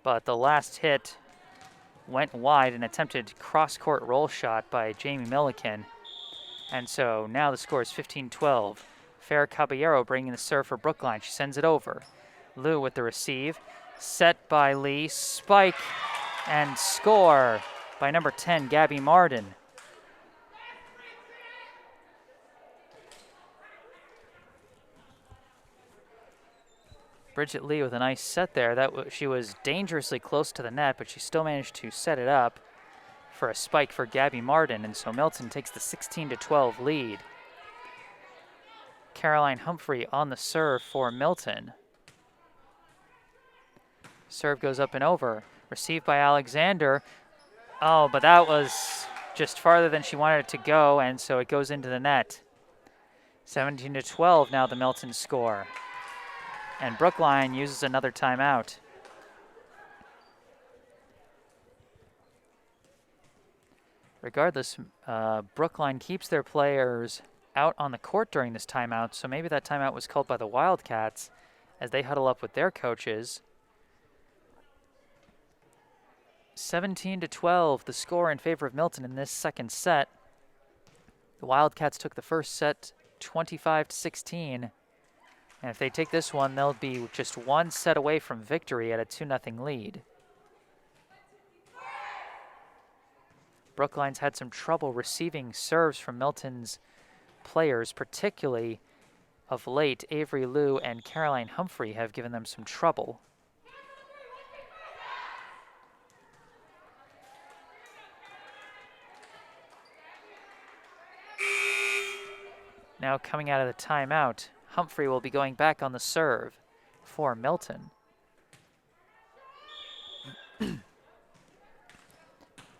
but the last hit went wide, an attempted cross-court roll shot by Jamie Milliken. And so now the score is 15-12. Farrah Caballero bringing the serve for Brookline. She sends it over. Liu with the receive. Set by Lee. Spike and score by number 10, Gabby Marden. Bridget Lee with a nice set there. She was dangerously close to the net, but she still managed to set it up for a spike for Gabby Marden, and so Milton takes the 16-12 lead. Caroline Humphrey on the serve for Milton. Serve goes up and over. Received by Alexander. Oh, but that was just farther than she wanted it to go, and so it goes into the net. 17-12 now the Milton score. And Brookline uses another timeout. Regardless, Brookline keeps their players out on the court during this timeout, so maybe that timeout was called by the Wildcats as they huddle up with their coaches. 17-12, the score in favor of Milton in this second set. The Wildcats took the first set 25-16, and if they take this one, they'll be just one set away from victory at a 2-0 lead. Brookline's had some trouble receiving serves from Milton's players, particularly of late. Avery Liu and Caroline Humphrey have given them some trouble. Now coming out of the timeout, Humphrey will be going back on the serve for Milton.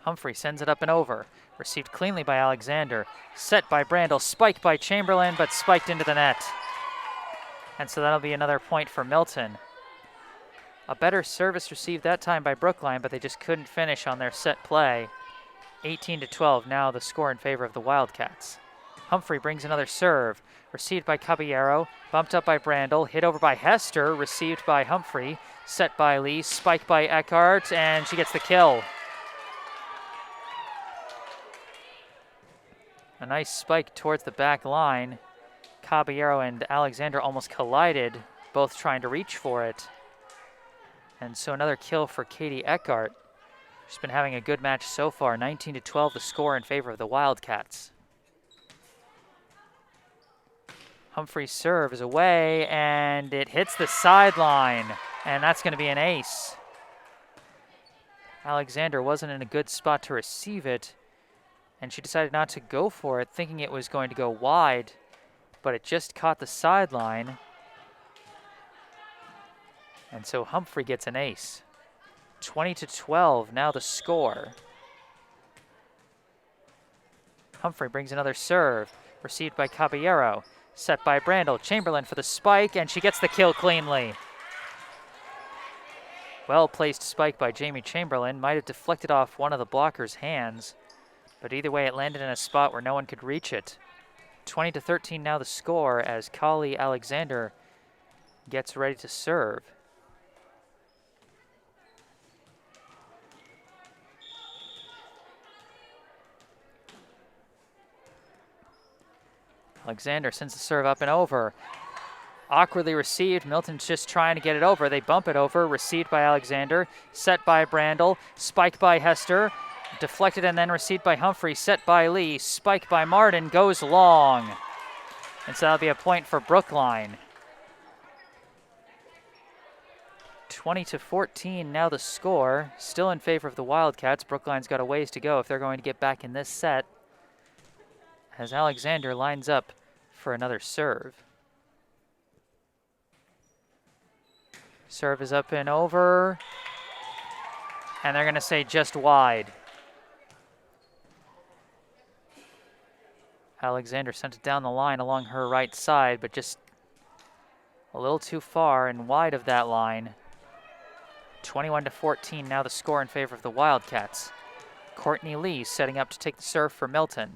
Humphrey sends it up and over. Received cleanly by Alexander. Set by Brandel. Spiked by Chamberlain, but spiked into the net. And so that'll be another point for Milton. A better service received that time by Brookline, but they just couldn't finish on their set play. 18-12 now the score in favor of the Wildcats. Humphrey brings another serve. Received by Caballero. Bumped up by Brandel. Hit over by Hester. Received by Humphrey. Set by Lee. Spiked by Eckhart. And she gets the kill. A nice spike towards the back line. Caballero and Alexander almost collided, both trying to reach for it. And so another kill for Katie Eckhart. She's been having a good match so far. 19-12 the score in favor of the Wildcats. Humphrey's serve is away, and it hits the sideline. And that's going to be an ace. Alexander wasn't in a good spot to receive it, and she decided not to go for it, thinking it was going to go wide, but it just caught the sideline. And so Humphrey gets an ace. 20-12, now the score. Humphrey brings another serve, received by Caballero, set by Brandel. Chamberlain for the spike, and she gets the kill cleanly. Well-placed spike by Jamie Chamberlain, might have deflected off one of the blocker's hands, but either way, it landed in a spot where no one could reach it. 20-13 now the score as Kali Alexander gets ready to serve. Alexander sends the serve up and over. Awkwardly received. Milton's just trying to get it over. They bump it over. Received by Alexander. Set by Brandel. Spiked by Hester. Deflected and then received by Humphrey, set by Lee, spiked by Martin, goes long. And so that'll be a point for Brookline. 20-14 now the score, still in favor of the Wildcats. Brookline's got a ways to go if they're going to get back in this set, as Alexander lines up for another serve. Serve is up and over, and they're going to say just wide. Alexander sent it down the line along her right side, but just a little too far and wide of that line. 21-14 now the score in favor of the Wildcats. Courtney Lee setting up to take the serve for Milton.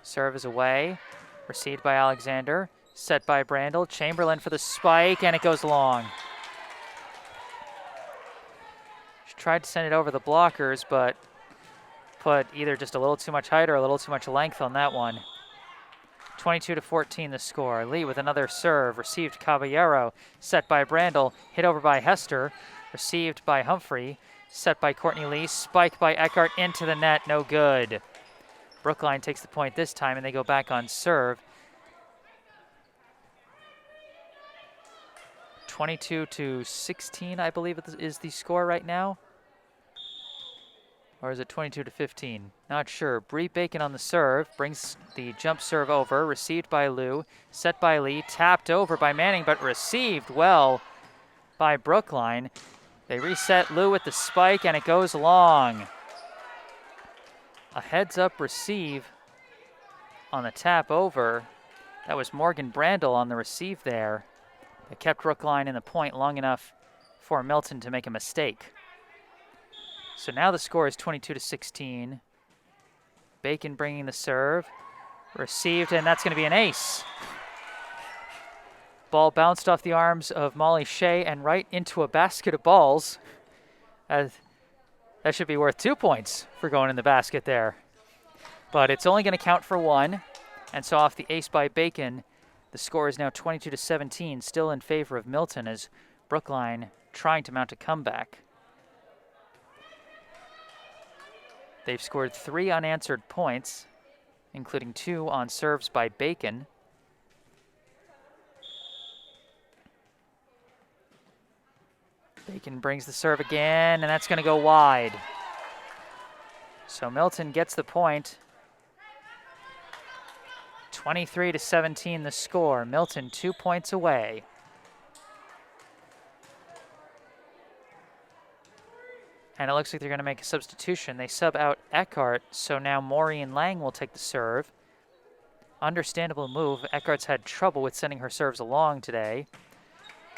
Serve is away, received by Alexander, set by Brandel. Chamberlain for the spike, and it goes long. She tried to send it over the blockers, but put either just a little too much height or a little too much length on that one. 22-14 the score. Lee with another serve, received Caballero, set by Brandel, hit over by Hester, received by Humphrey, set by Courtney Lee, spiked by Eckhart into the net, no good. Brookline takes the point this time and they go back on serve. 22-16, I believe is the score right now. Or is it 22-15? Not sure. Bree Bacon on the serve, brings the jump serve over, received by Liu, set by Lee, tapped over by Manning, but received well by Brookline. They reset. Liu with the spike, and it goes long. A heads-up receive on the tap over. That was Morgan Brandel on the receive there. They kept Brookline in the point long enough for Milton to make a mistake. So now the score is 22-16. Bacon bringing the serve. Received, and that's going to be an ace. Ball bounced off the arms of Molly Shea and right into a basket of balls. That should be worth 2 points for going in the basket there. But it's only going to count for 1. And so off the ace by Bacon, the score is now 22-17, still in favor of Milton as Brookline trying to mount a comeback. They've scored 3 unanswered points, including 2 on serves by Bacon. Bacon brings the serve again, and that's going to go wide. So Milton gets the point. 23-17 the score. Milton 2 points away. And it looks like they're going to make a substitution. They sub out Eckhart, so now Maureen Lang will take the serve. Understandable move. Eckhart's had trouble with sending her serves along today.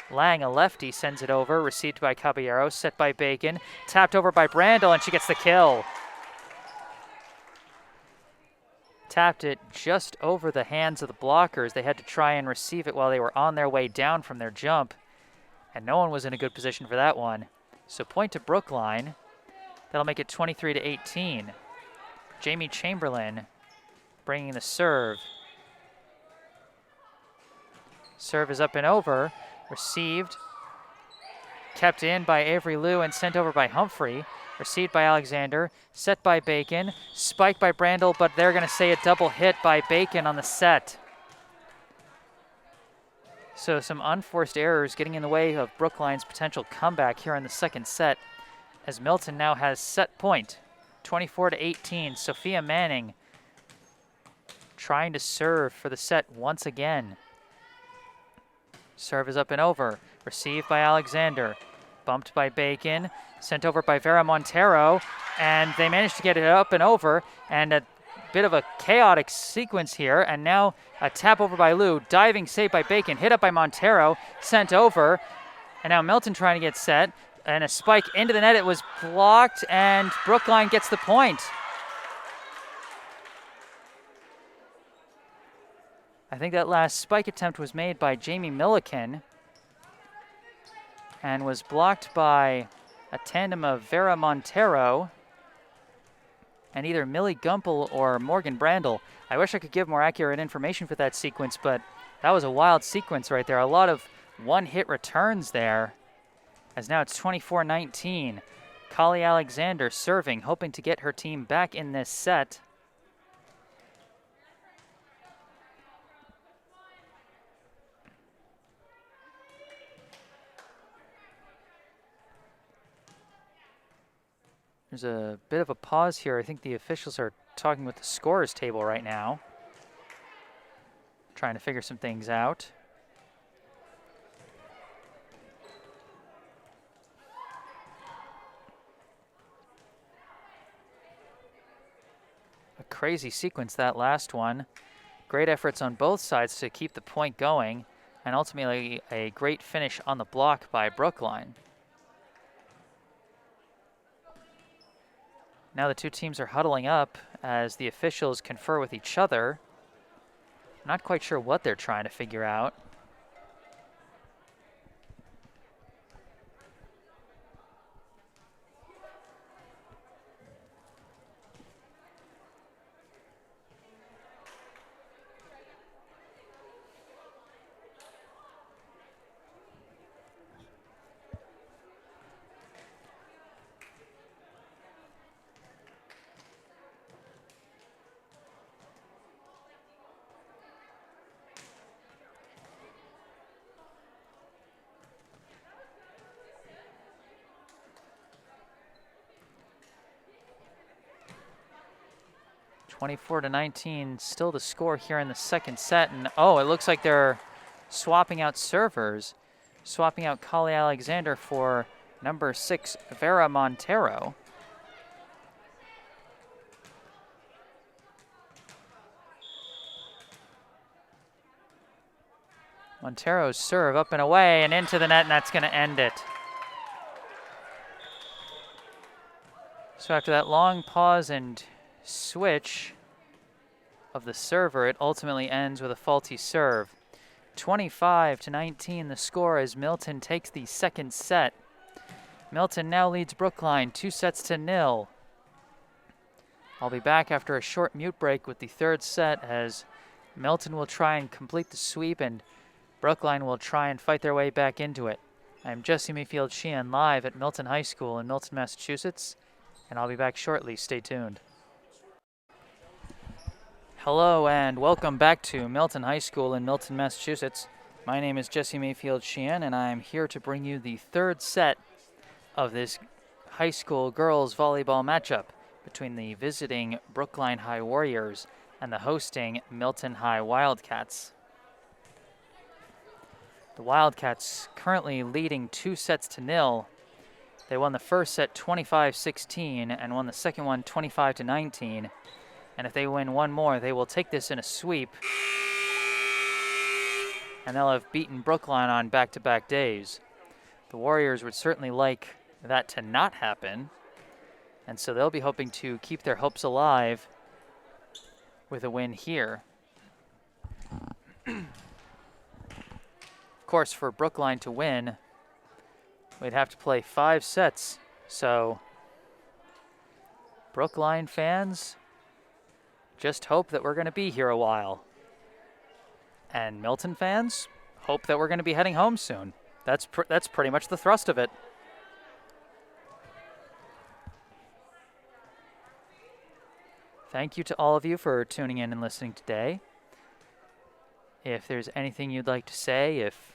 Lang, a lefty, sends it over. Received by Caballero, set by Bacon. Tapped over by Brandel, and she gets the kill. Tapped it just over the hands of the blockers. They had to try and receive it while they were on their way down from their jump. And no one was in a good position for that one. So point to Brookline. That'll make it 23-18. Jamie Chamberlain bringing the serve. Serve is up and over. Received. Kept in by Avery Liu and sent over by Humphrey. Received by Alexander. Set by Bacon. Spiked by Brandel, but they're going to say a double hit by Bacon on the set. So some unforced errors getting in the way of Brookline's potential comeback here in the second set, as Milton now has set point, 24-18. Sophia Manning trying to serve for the set once again. Serve is up and over. Received by Alexander. Bumped by Bacon. Sent over by Vera Montero. And they managed to get it up and over. And a bit of a chaotic sequence here. And now a tap over by Liu. Diving save by Bacon. Hit up by Montero. Sent over. And now Milton trying to get set. And a spike into the net. It was blocked. And Brookline gets the point. I think that last spike attempt was made by Jamie Milliken and was blocked by a tandem of Vera Montero and either Millie Gumpel or Morgan Brandel. I wish I could give more accurate information for that sequence, but that was a wild sequence right there. A lot of one-hit returns there, as now it's 24-19. Kali Alexander serving, hoping to get her team back in this set. There's a bit of a pause here. I think the officials are talking with the scorers table right now, trying to figure some things out. A crazy sequence, that last one. Great efforts on both sides to keep the point going, and ultimately a great finish on the block by Brookline. Now the two teams are huddling up as the officials confer with each other. I'm not quite sure what they're trying to figure out. (24-19), still the score here in the second set. And oh, it looks like they're swapping out servers, swapping out Kali Alexander for number 6, Vera Montero. Montero's serve up and away and into the net, and that's going to end it. So after that long pause and switch of the server, it ultimately ends with a faulty serve. 25-19 the score as Milton takes the second set. Milton now leads Brookline 2-0. I'll be back after a short mute break with the third set as Milton will try and complete the sweep and Brookline will try and fight their way back into it. I'm Jesse Mayfield-Sheehan live at Milton High School in Milton, Massachusetts, and I'll be back shortly. Stay tuned. Hello and welcome back to Milton High School in Milton, Massachusetts. My name is Jesse Mayfield-Sheehan and I'm here to bring you the third set of this high school girls volleyball matchup between the visiting Brookline High Warriors and the hosting Milton High Wildcats. The Wildcats currently leading 2-0. They won the first set 25-16 and won the second one 25-19. And if they win one more, they will take this in a sweep. And they'll have beaten Brookline on back-to-back days. The Warriors would certainly like that to not happen. And so they'll be hoping to keep their hopes alive with a win here. Of course, for Brookline to win, we'd have to play 5 sets. So Brookline fans, just hope that we're going to be here a while. And Milton fans, hope that we're going to be heading home soon. That's pretty much the thrust of it. Thank you to all of you for tuning in and listening today. If there's anything you'd like to say, if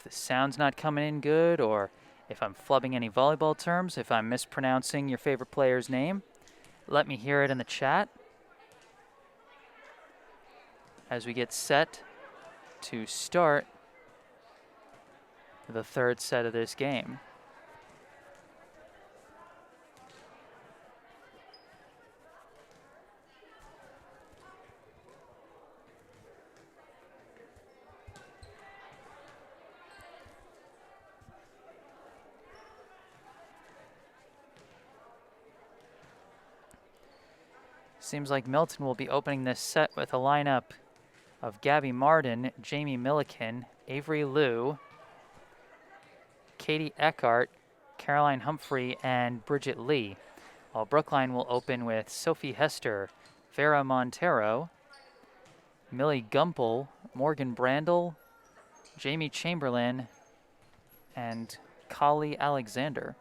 the sound's not coming in good, or if I'm flubbing any volleyball terms, if I'm mispronouncing your favorite player's name, let me hear it in the chat as we get set to start the third set of this game. Seems like Milton will be opening this set with a lineup of Gabby Martin, Jamie Milliken, Avery Liu, Katie Eckhart, Caroline Humphrey, and Bridget Lee. While Brookline will open with Sophie Hester, Vera Montero, Millie Gumpel, Morgan Brandel, Jamie Chamberlain, and Kali Alexander.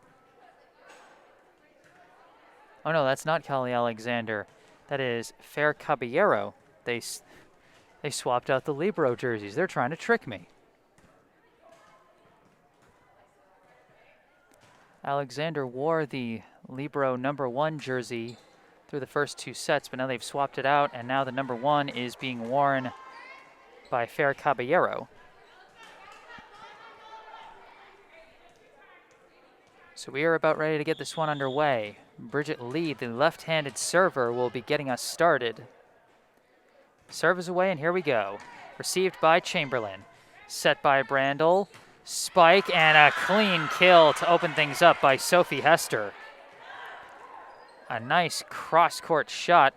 Oh no, that's not Kali Alexander. That is Fair Caballero. They swapped out the Libero jerseys. They're trying to trick me. Alexander wore the Libero #1 jersey through the first 2 sets, but now they've swapped it out, and now the #1 is being worn by Fair Caballero. So we are about ready to get this one underway. Bridget Lee, the left-handed server, will be getting us started. Serve is away, and here we go. Received by Chamberlain. Set by Brandel. Spike, and a clean kill to open things up by Sophie Hester. A nice cross-court shot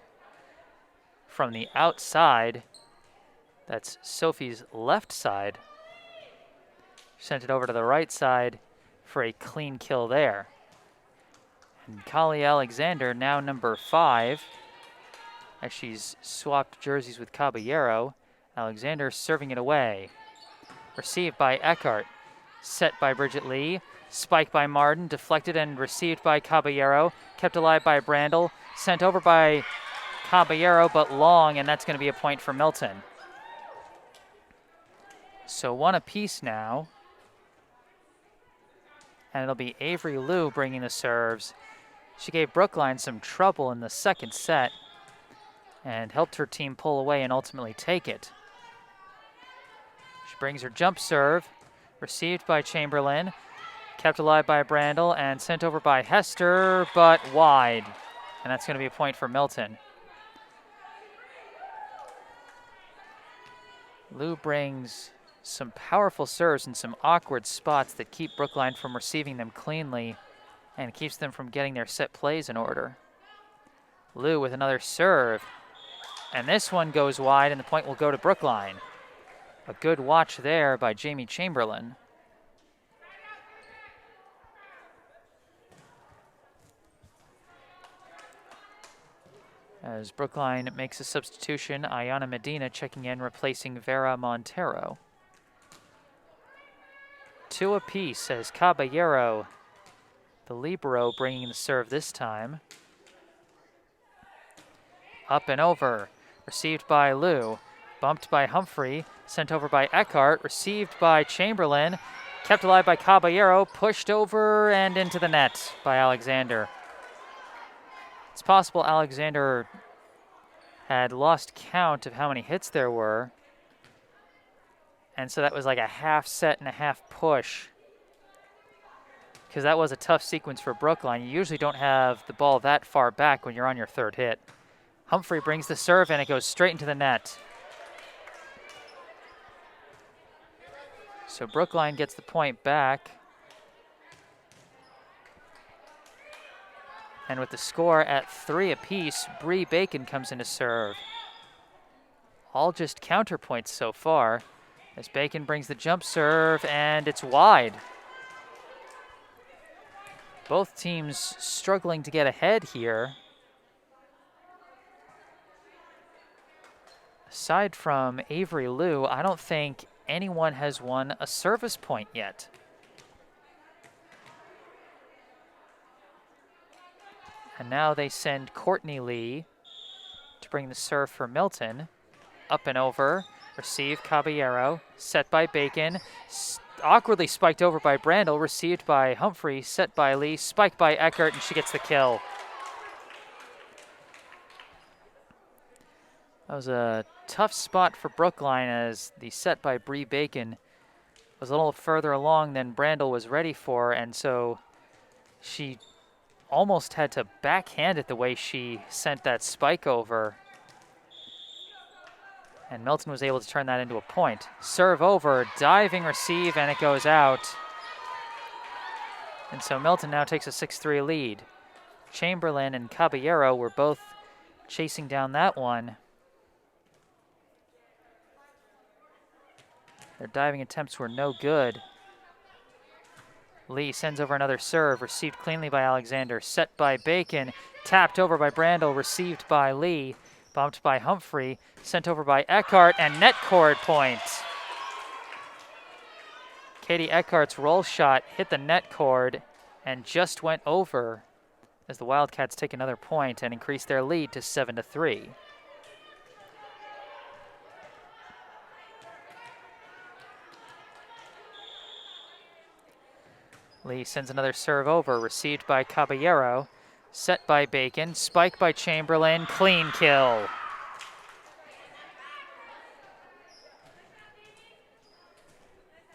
from the outside. That's Sophie's left side. Sent it over to the right side for a clean kill there. And Kali Alexander, now number 5, as she's swapped jerseys with Caballero. Alexander serving it away. Received by Eckhart. Set by Bridget Lee. Spiked by Martin. Deflected and received by Caballero. Kept alive by Brandel. Sent over by Caballero, but long, and that's going to be a point for Milton. So 1 apiece now. And it'll be Avery Liu bringing the serves. She gave Brookline some trouble in the second set and helped her team pull away and ultimately take it. She brings her jump serve, received by Chamberlain, Kept alive by Brandel and sent over by Hester, but wide. And that's going to be a point for Milton. Lou brings some powerful serves in some awkward spots that keep Brookline from receiving them cleanly and keeps them from getting their set plays in order. Lou with another serve. And this one goes wide, and the point will go to Brookline. A good watch there by Jamie Chamberlain. As Brookline makes a substitution, Ayana Medina checking in, replacing Vera Montero. 2 apiece as Caballero, the libero, bringing the serve this time. Up and over, received by Lou, bumped by Humphrey, sent over by Eckhart, received by Chamberlain, kept alive by Caballero, pushed over and into the net by Alexander. It's possible Alexander had lost count of how many hits there were. And so that was like a half set and a half push. Because that was a tough sequence for Brookline. You usually don't have the ball that far back when you're on your third hit. Humphrey brings the serve and it goes straight into the net. So Brookline gets the point back. And with the score at 3 apiece, Bree Bacon comes in to serve. All just counterpoints so far, as Bacon brings the jump serve, and it's wide. Both teams struggling to get ahead here. Aside from Avery Liu, I don't think anyone has won a service point yet. And now they send Courtney Lee to bring the serve for Milton. Up and over, received Caballero, set by Bacon, awkwardly spiked over by Brandel, received by Humphrey, set by Lee, spiked by Eckert, and she gets the kill. That was a tough spot for Brookline as the set by Bree Bacon was a little further along than Brandel was ready for, and so she almost had to backhand it the way she sent that spike over. And Milton was able to turn that into a point. Serve over, diving receive, and it goes out. And so Milton now takes a 6-3 lead. Chamberlain and Caballero were both chasing down that one. Their diving attempts were no good. Lee sends over another serve, received cleanly by Alexander, set by Bacon, tapped over by Brandel, received by Lee, bumped by Humphrey, sent over by Eckhart, and net cord point. Katie Eckhart's roll shot hit the net cord and just went over as the Wildcats take another point and increase their lead to 7-3. Lee sends another serve over, received by Caballero, set by Bacon, spike by Chamberlain, clean kill.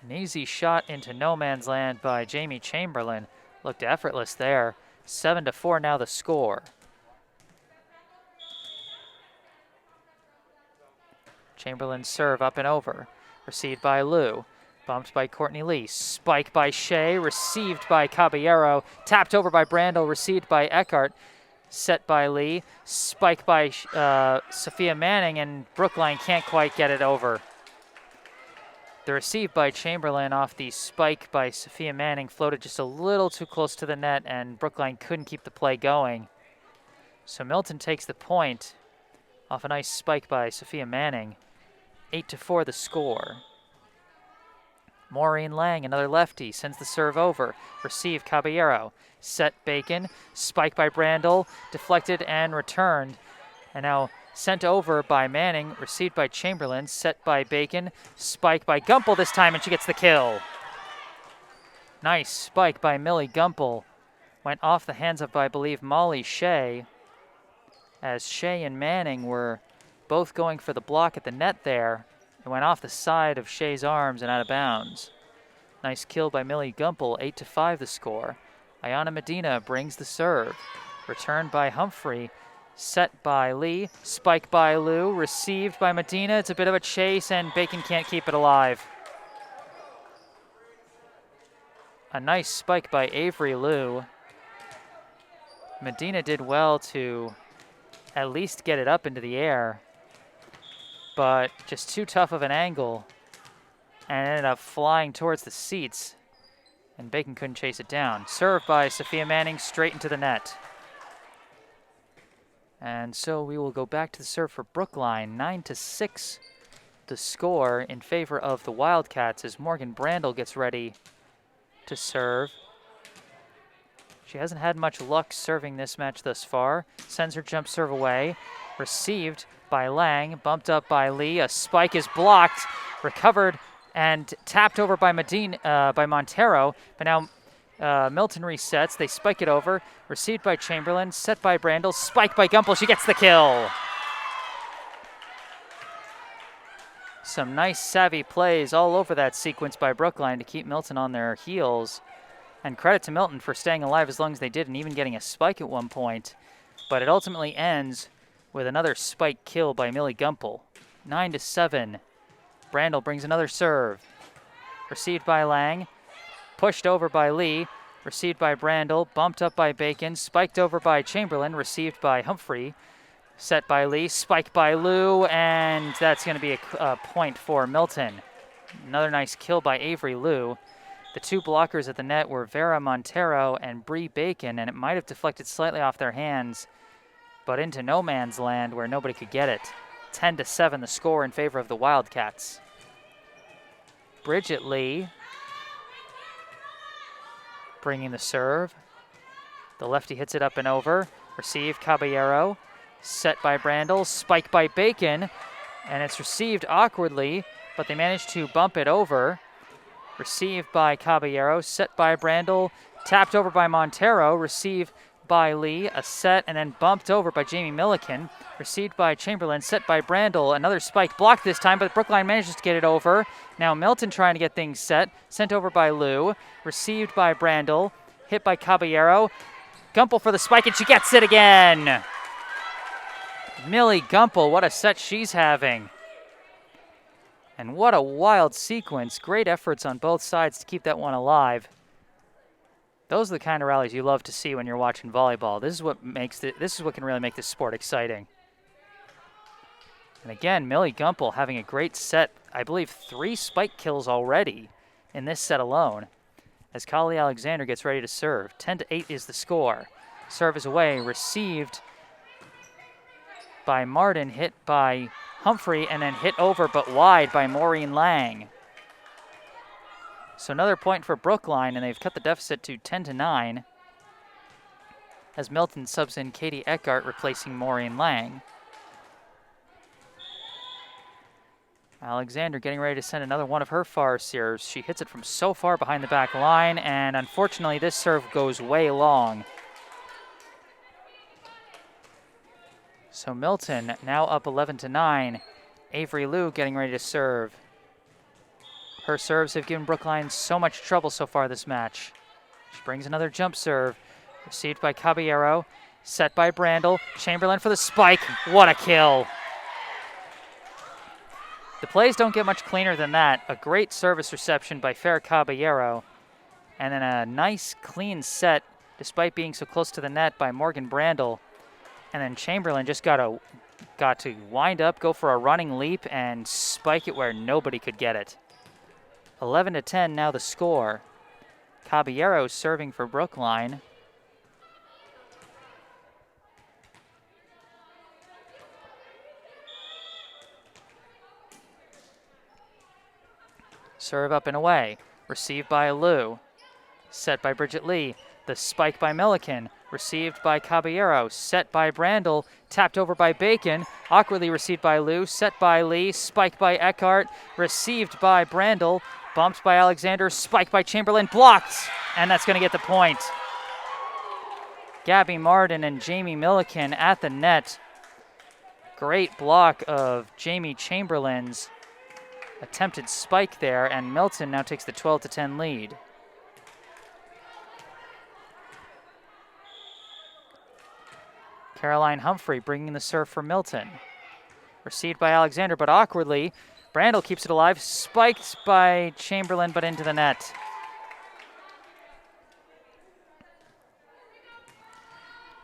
An easy shot into no man's land by Jamie Chamberlain. Looked effortless there. 7-4 now the score. Chamberlain's serve up and over, received by Liu. Bumped by Courtney Lee, spike by Shea, received by Caballero, tapped over by Brandel, received by Eckhart, set by Lee, spike by Sophia Manning, and Brookline can't quite get it over. The receive by Chamberlain off the spike by Sophia Manning floated just a little too close to the net, and Brookline couldn't keep the play going. So Milton takes the point off a nice spike by Sophia Manning. 8-4 the score. Maureen Lang, another lefty, sends the serve over. Receive Caballero. Set Bacon. Spike by Brandel. Deflected and returned. And now sent over by Manning. Received by Chamberlain. Set by Bacon. Spike by Gumpel this time, and she gets the kill. Nice spike by Millie Gumpel. Went off the hands of, I believe, Molly Shea. As Shea and Manning were both going for the block at the net there. It went off the side of Shea's arms and out of bounds. Nice kill by Millie Gumpel, 8-5 the score. Ayana Medina brings the serve. Returned by Humphrey, set by Lee, spike by Liu, received by Medina. It's a bit of a chase, and Bacon can't keep it alive. A nice spike by Avery Liu. Medina did well to at least get it up into the air, but just too tough of an angle, and ended up flying towards the seats, and Bacon couldn't chase it down. Serve by Sophia Manning, straight into the net. And so we will go back to the serve for Brookline. 9-6 the score in favor of the Wildcats as Morgan Brandel gets ready to serve. She hasn't had much luck serving this match thus far. Sends her jump serve away. Received by Lang, bumped up by Lee. A spike is blocked, recovered, and tapped over by Montero. But now Milton resets. They spike it over. Received by Chamberlain, set by Brandel, spike by Gumpel. She gets the kill. Some nice savvy plays all over that sequence by Brookline to keep Milton on their heels. And credit to Milton for staying alive as long as they did and even getting a spike at one point. But it ultimately ends with another spike kill by Millie Gumpel. 9-7. Brandel brings another serve. Received by Lang. Pushed over by Lee. Received by Brandel. Bumped up by Bacon. Spiked over by Chamberlain. Received by Humphrey. Set by Lee. Spike by Liu. And that's going to be a point for Milton. Another nice kill by Avery Liu. The two blockers at the net were Vera Montero and Bree Bacon, and it might have deflected slightly off their hands, but into no man's land where nobody could get it. 10-7 the score in favor of the Wildcats. Bridget Lee bringing the serve. The lefty hits it up and over. Received Caballero. Set by Brandel. Spike by Bacon. And it's received awkwardly, but they managed to bump it over. Received by Caballero, set by Brandel, tapped over by Montero, received by Lee, a set, and then bumped over by Jamie Milliken. Received by Chamberlain, set by Brandel, another spike blocked this time, but Brookline manages to get it over. Now Milton trying to get things set, sent over by Liu, received by Brandel, hit by Caballero. Gumpel for the spike, and she gets it again! Millie Gumpel, what a set she's having. And what a wild sequence. Great efforts on both sides to keep that one alive. Those are the kind of rallies you love to see when you're watching volleyball. This is what can really make this sport exciting. And again, Millie Gumpel having a great set. I believe 3 spike kills already in this set alone. As Kali Alexander gets ready to serve. 10-8 is the score. Serve is away, received by Martin, hit by Humphrey, and then hit over but wide by Maureen Lang. So another point for Brookline, and they've cut the deficit to 10-9 as Milton subs in Katie Eckhart replacing Maureen Lang. Alexander getting ready to send another one of her far serves. She hits it from so far behind the back line, and unfortunately this serve goes way long. So Milton now up 11-9. Avery Liu getting ready to serve. Her serves have given Brookline so much trouble so far this match. She brings another jump serve. Received by Caballero. Set by Brandel. Chamberlain for the spike. What a kill. The plays don't get much cleaner than that. A great service reception by Fer Caballero. And then a nice clean set, despite being so close to the net, by Morgan Brandel. And then Chamberlain just got to wind up, go for a running leap, and spike it where nobody could get it. 11-10 now the score. Caballero serving for Brookline. Serve up and away. Received by Liu. Set by Bridget Lee. The spike by Milliken. Received by Caballero. Set by Brandel. Tapped over by Bacon. Awkwardly received by Liu. Set by Lee. Spike by Eckhart. Received by Brandel. Bumped by Alexander. Spike by Chamberlain. Blocked. And that's going to get the point. Gabby Martin and Jamie Milliken at the net. Great block of Jamie Chamberlain's. attempted spike there, and Milton now takes the 12-10 lead. Caroline Humphrey bringing the serve for Milton. Received by Alexander, but awkwardly. Brandel keeps it alive. Spiked by Chamberlain, but into the net.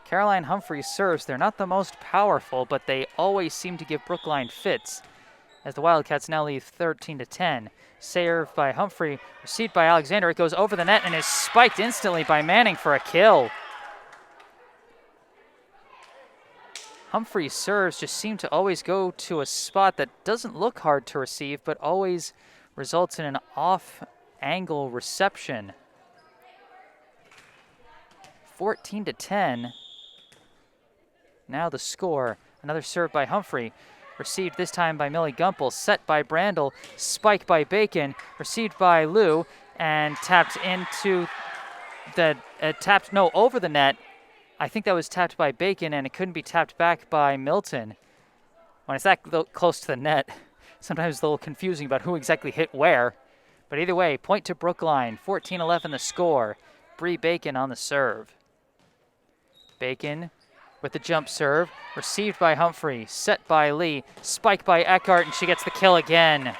Caroline Humphrey's serves, they're not the most powerful, but they always seem to give Brookline fits, as the Wildcats now lead 13-10. Serve by Humphrey, received by Alexander. It goes over the net and is spiked instantly by Manning for a kill. Humphrey's serves just seem to always go to a spot that doesn't look hard to receive, but always results in an off-angle reception. 14-10. Now the score. Another serve by Humphrey. Received this time by Millie Gumpel. Set by Brandel. Spike by Bacon. Received by Lou. And tapped into the, over the net. I think that was tapped by Bacon, and it couldn't be tapped back by Milton. When it's that close to the net, sometimes it's a little confusing about who exactly hit where. But either way, point to Brookline. 14-11 the score. Bree Bacon on the serve. Bacon with the jump serve. Received by Humphrey. Set by Lee. Spike by Eckhart, and she gets the kill again.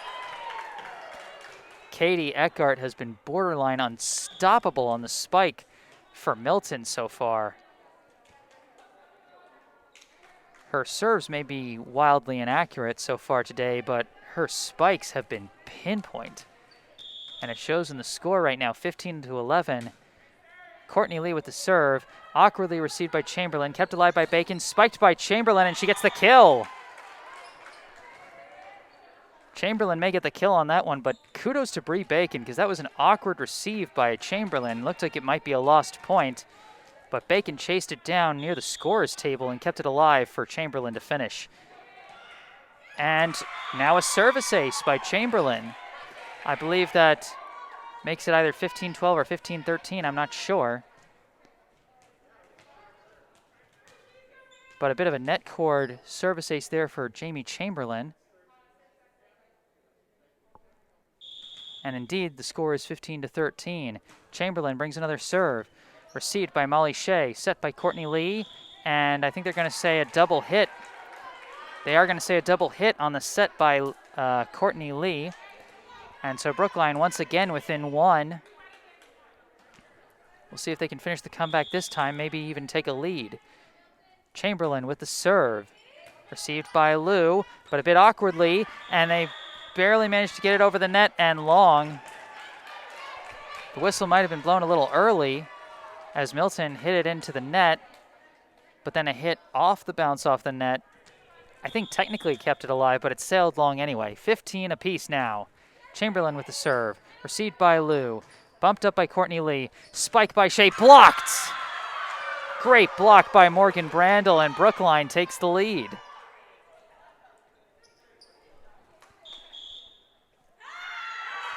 Katie Eckhart has been borderline unstoppable on the spike for Milton so far. Her serves may be wildly inaccurate so far today, but her spikes have been pinpoint. And it shows in the score right now, 15-11. Courtney Lee with the serve, awkwardly received by Chamberlain, kept alive by Bacon, spiked by Chamberlain, and she gets the kill. Chamberlain may get the kill on that one, but kudos to Bree Bacon, because that was an awkward receive by Chamberlain. Looked like it might be a lost point. But Bacon chased it down near the scorer's table and kept it alive for Chamberlain to finish. And now a service ace by Chamberlain. I believe that makes it either 15-12 or 15-13, I'm not sure. But a bit of a net cord service ace there for Jamie Chamberlain. And indeed, the score is 15-13. Chamberlain brings another serve. Received by Molly Shea, set by Courtney Lee, and I think they're going to say a double hit. They are going to say a double hit on the set by Courtney Lee. And so Brookline once again within one. We'll see if they can finish the comeback this time, maybe even take a lead. Chamberlain with the serve. Received by Lou, but a bit awkwardly, and they barely managed to get it over the net and long. The whistle might have been blown a little early, as Milton hit it into the net, but then a hit off the bounce off the net. I think technically kept it alive, but it sailed long anyway. 15 apiece now. Chamberlain with the serve. Received by Lou. Bumped up by Courtney Lee. Spike by Shea. Blocked! Great block by Morgan Brandel, and Brookline takes the lead.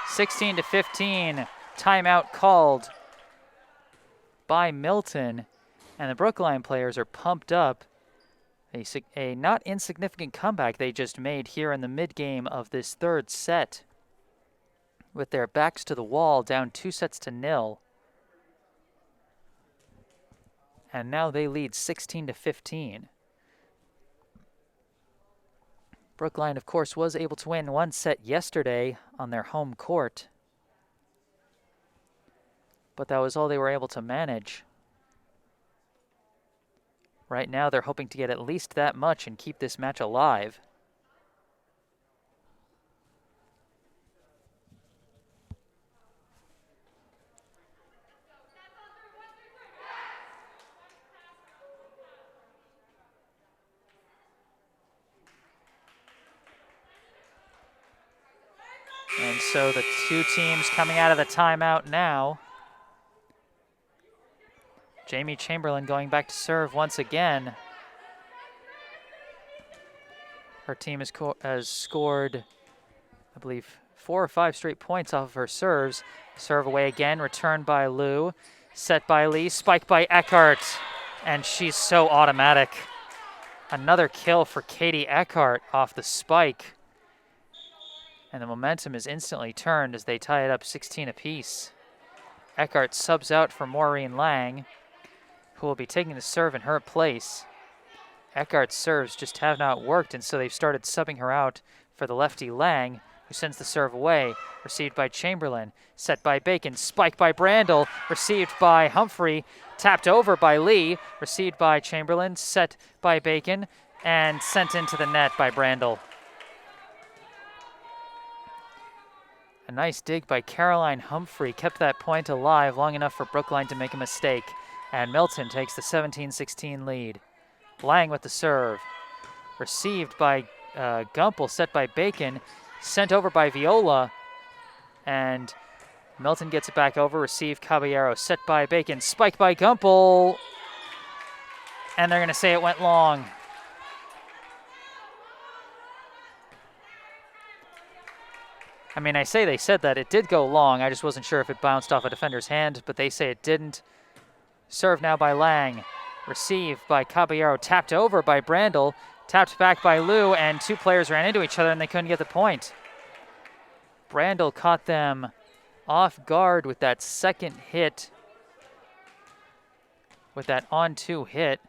(16-15). Timeout called by Milton, and the Brookline players are pumped up. A not insignificant comeback they just made here in the mid-game of this third set, with their backs to the wall, down 2-0. And now they lead 16-15. Brookline, of course, was able to win one set yesterday on their home court, but that was all they were able to manage. Right now, they're hoping to get at least that much and keep this match alive. And so the two teams coming out of the timeout now. Jamie Chamberlain going back to serve once again. Her team has scored, I believe, 4 or 5 straight points off of her serves. Serve away again, returned by Lou. Set by Lee, spiked by Eckhart. And she's so automatic. Another kill for Katie Eckhart off the spike. And the momentum is instantly turned as they tie it up 16 apiece. Eckhart subs out for Maureen Lang, who will be taking the serve in her place. Eckhart's serves just have not worked, and so they've started subbing her out for the lefty Lang, who sends the serve away. Received by Chamberlain, set by Bacon, spiked by Brandel, received by Humphrey, tapped over by Lee, received by Chamberlain, set by Bacon, and sent into the net by Brandel. A nice dig by Caroline Humphrey kept that point alive long enough for Brookline to make a mistake, and Milton takes the 17-16 lead. Lang with the serve. Received by Gumpel, set by Bacon, sent over by Viola, and Milton gets it back over, received Caballero, set by Bacon, spiked by Gumpel, and they're going to say it went long. I mean, I say they said that. It did go long. I just wasn't sure if it bounced off a defender's hand, but they say it didn't. Serve now by Lang. Received by Caballero. Tapped over by Brandel. Tapped back by Liu, and two players ran into each other, and they couldn't get the point. Brandel caught them off guard with that second hit, with that on-2 hit.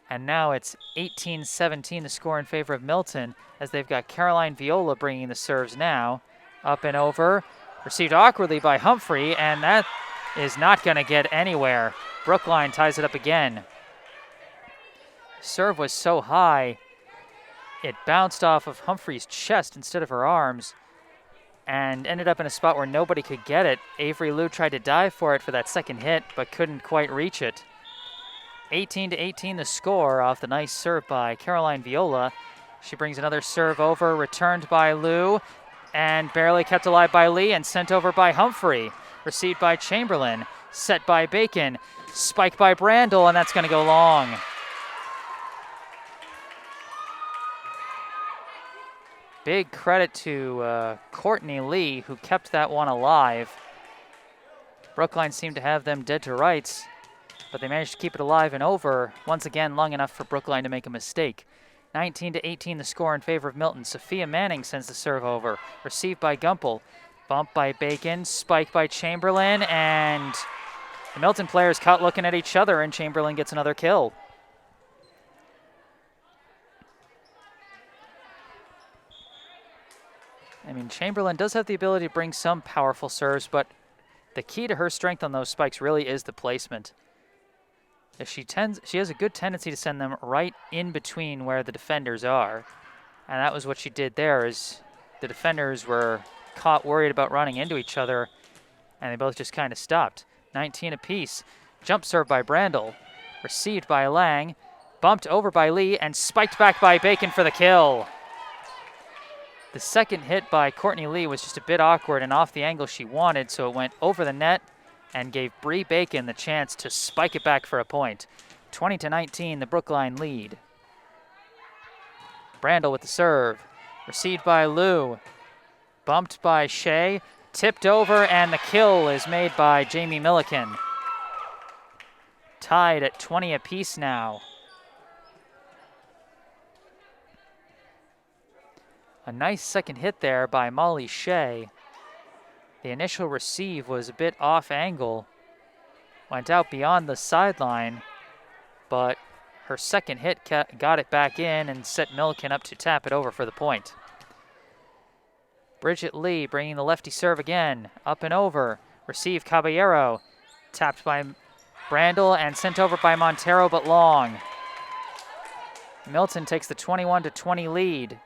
And now it's 18-17, the score in favor of Milton, as they've got Caroline Viola bringing the serves now. Up and over, received awkwardly by Humphrey, and that is not going to get anywhere. Brookline ties it up again. Serve was so high, it bounced off of Humphrey's chest instead of her arms, and ended up in a spot where nobody could get it. Avery Liu tried to dive for it for that second hit, but couldn't quite reach it. 18-18 the score off the nice serve by Caroline Viola. She brings another serve over, returned by Liu, and barely kept alive by Lee, and sent over by Humphrey. Received by Chamberlain, set by Bacon, spiked by Brandel, and that's going to go long. Big credit to Courtney Lee, who kept that one alive. Brookline seemed to have them dead to rights, but they managed to keep it alive and over, once again long enough for Brookline to make a mistake. 19-18 the score in favor of Milton. Sophia Manning sends the serve over. Received by Gumpel. Bump by Bacon, spike by Chamberlain, and the Milton players caught looking at each other, and Chamberlain gets another kill. I mean, Chamberlain does have the ability to bring some powerful serves, but the key to her strength on those spikes really is the placement. She has a good tendency to send them right in between where the defenders are. And that was what she did there, is the defenders were caught worried about running into each other, and they both just kind of stopped. 19 apiece. Jump serve by Brandel. Received by Lang. Bumped over by Lee, and spiked back by Bacon for the kill. The second hit by Courtney Lee was just a bit awkward and off the angle she wanted, so it went over the net and gave Bree Bacon the chance to spike it back for a point. 20-19, the Brookline lead. Brandel with the serve. Received by Liu. Bumped by Shea. Tipped over, and the kill is made by Jamie Milliken. Tied at 20 apiece now. A nice second hit there by Molly Shea. The initial receive was a bit off angle, went out beyond the sideline, but her second hit got it back in and set Milliken up to tap it over for the point. Bridget Lee bringing the lefty serve again, up and over, received Caballero, tapped by Brandel and sent over by Montero, but long. Milton takes the 21-20 lead.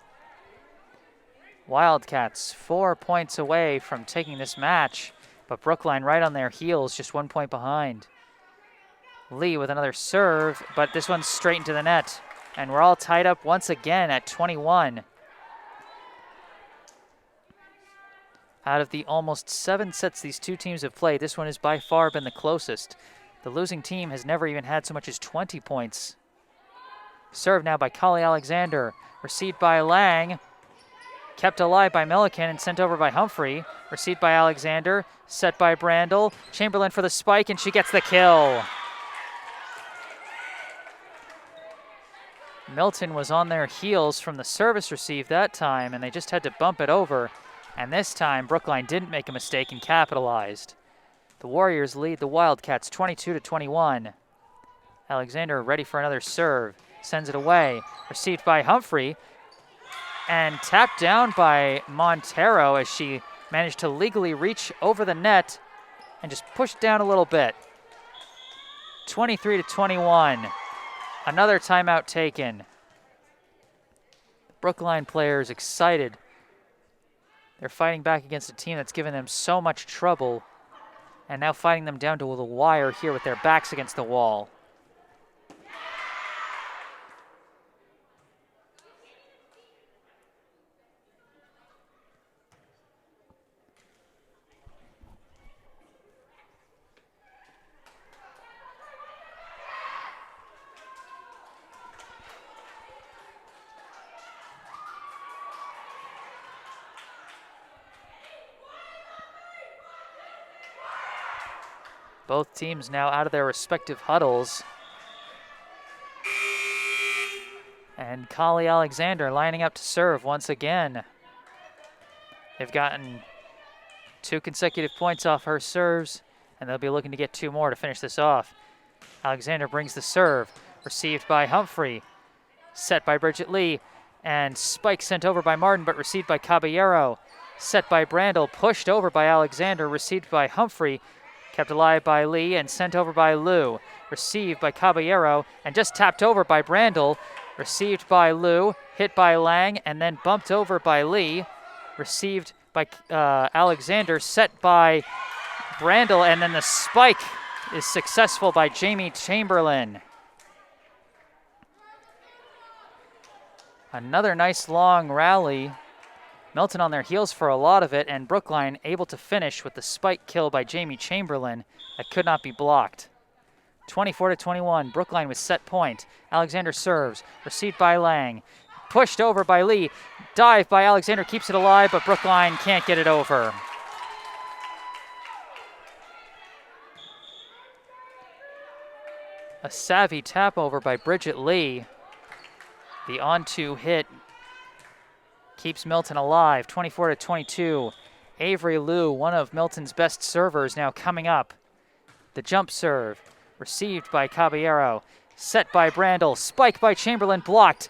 Wildcats 4 points away from taking this match, but Brookline right on their heels, just 1 point behind. Lee with another serve, but this one's straight into the net. And we're all tied up once again at 21. Out of the almost 7 sets these two teams have played, this one has by far been the closest. The losing team has never even had so much as 20 points. Serve now by Kali Alexander, received by Lang. Kept alive by Milliken and sent over by Humphrey. Received by Alexander, set by Brandel. Chamberlain for the spike, and she gets the kill. Milton was on their heels from the service receive that time, and they just had to bump it over. And this time, Brookline didn't make a mistake and capitalized. The Warriors lead the Wildcats 22-21. Alexander ready for another serve. Sends it away. Received by Humphrey. And tapped down by Montero as she managed to legally reach over the net and just push down a little bit. 23-21. Another timeout taken. Brookline players excited. They're fighting back against a team that's given them so much trouble, and now fighting them down to the wire here with their backs against the wall. Both teams now out of their respective huddles. And Kali Alexander lining up to serve once again. They've gotten 2 consecutive points off her serves, and they'll be looking to get 2 more to finish this off. Alexander brings the serve, received by Humphrey, set by Bridget Lee, and spike sent over by Martin, but received by Caballero. Set by Brandel, pushed over by Alexander, received by Humphrey, kept alive by Lee and sent over by Liu. Received by Caballero and just tapped over by Brandel. Received by Liu, hit by Lang, and then bumped over by Lee. Received by Alexander, set by Brandel, and then the spike is successful by Jamie Chamberlain. Another nice long rally. Milton on their heels for a lot of it, and Brookline able to finish with the spike kill by Jamie Chamberlain that could not be blocked. 24-21, Brookline with set point. Alexander serves, received by Lang, pushed over by Lee, dive by Alexander, keeps it alive, but Brookline can't get it over. A savvy tap over by Bridget Lee. The on-two hit keeps Milton alive, 24-22. Avery Liu, one of Milton's best servers, now coming up. The jump serve, received by Caballero, set by Brandel, spiked by Chamberlain, blocked.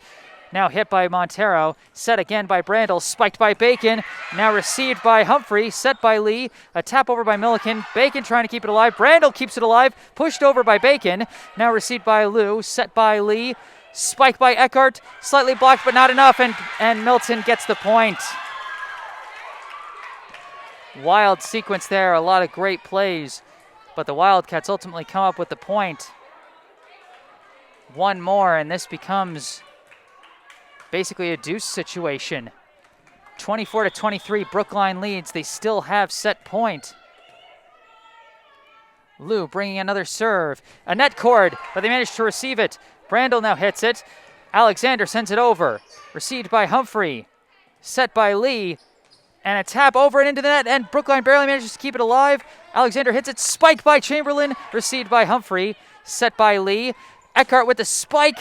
Now hit by Montero, set again by Brandel, spiked by Bacon, now received by Humphrey, set by Lee, a tap over by Milliken, Bacon trying to keep it alive, Brandel keeps it alive, pushed over by Bacon, now received by Liu, set by Lee, spiked by Eckhart, slightly blocked but not enough, and Milton gets the point. Wild sequence there, a lot of great plays, but the Wildcats ultimately come up with the point. One more, and this becomes basically a deuce situation. 24-23, Brookline leads. They still have set point. Liu bringing another serve. A net cord, but they managed to receive it. Brandel now hits it. Alexander sends it over. Received by Humphrey. Set by Lee. And a tap over and into the net, and Brookline barely manages to keep it alive. Alexander hits it. Spiked by Chamberlain. Received by Humphrey. Set by Lee. Eckhart with the spike.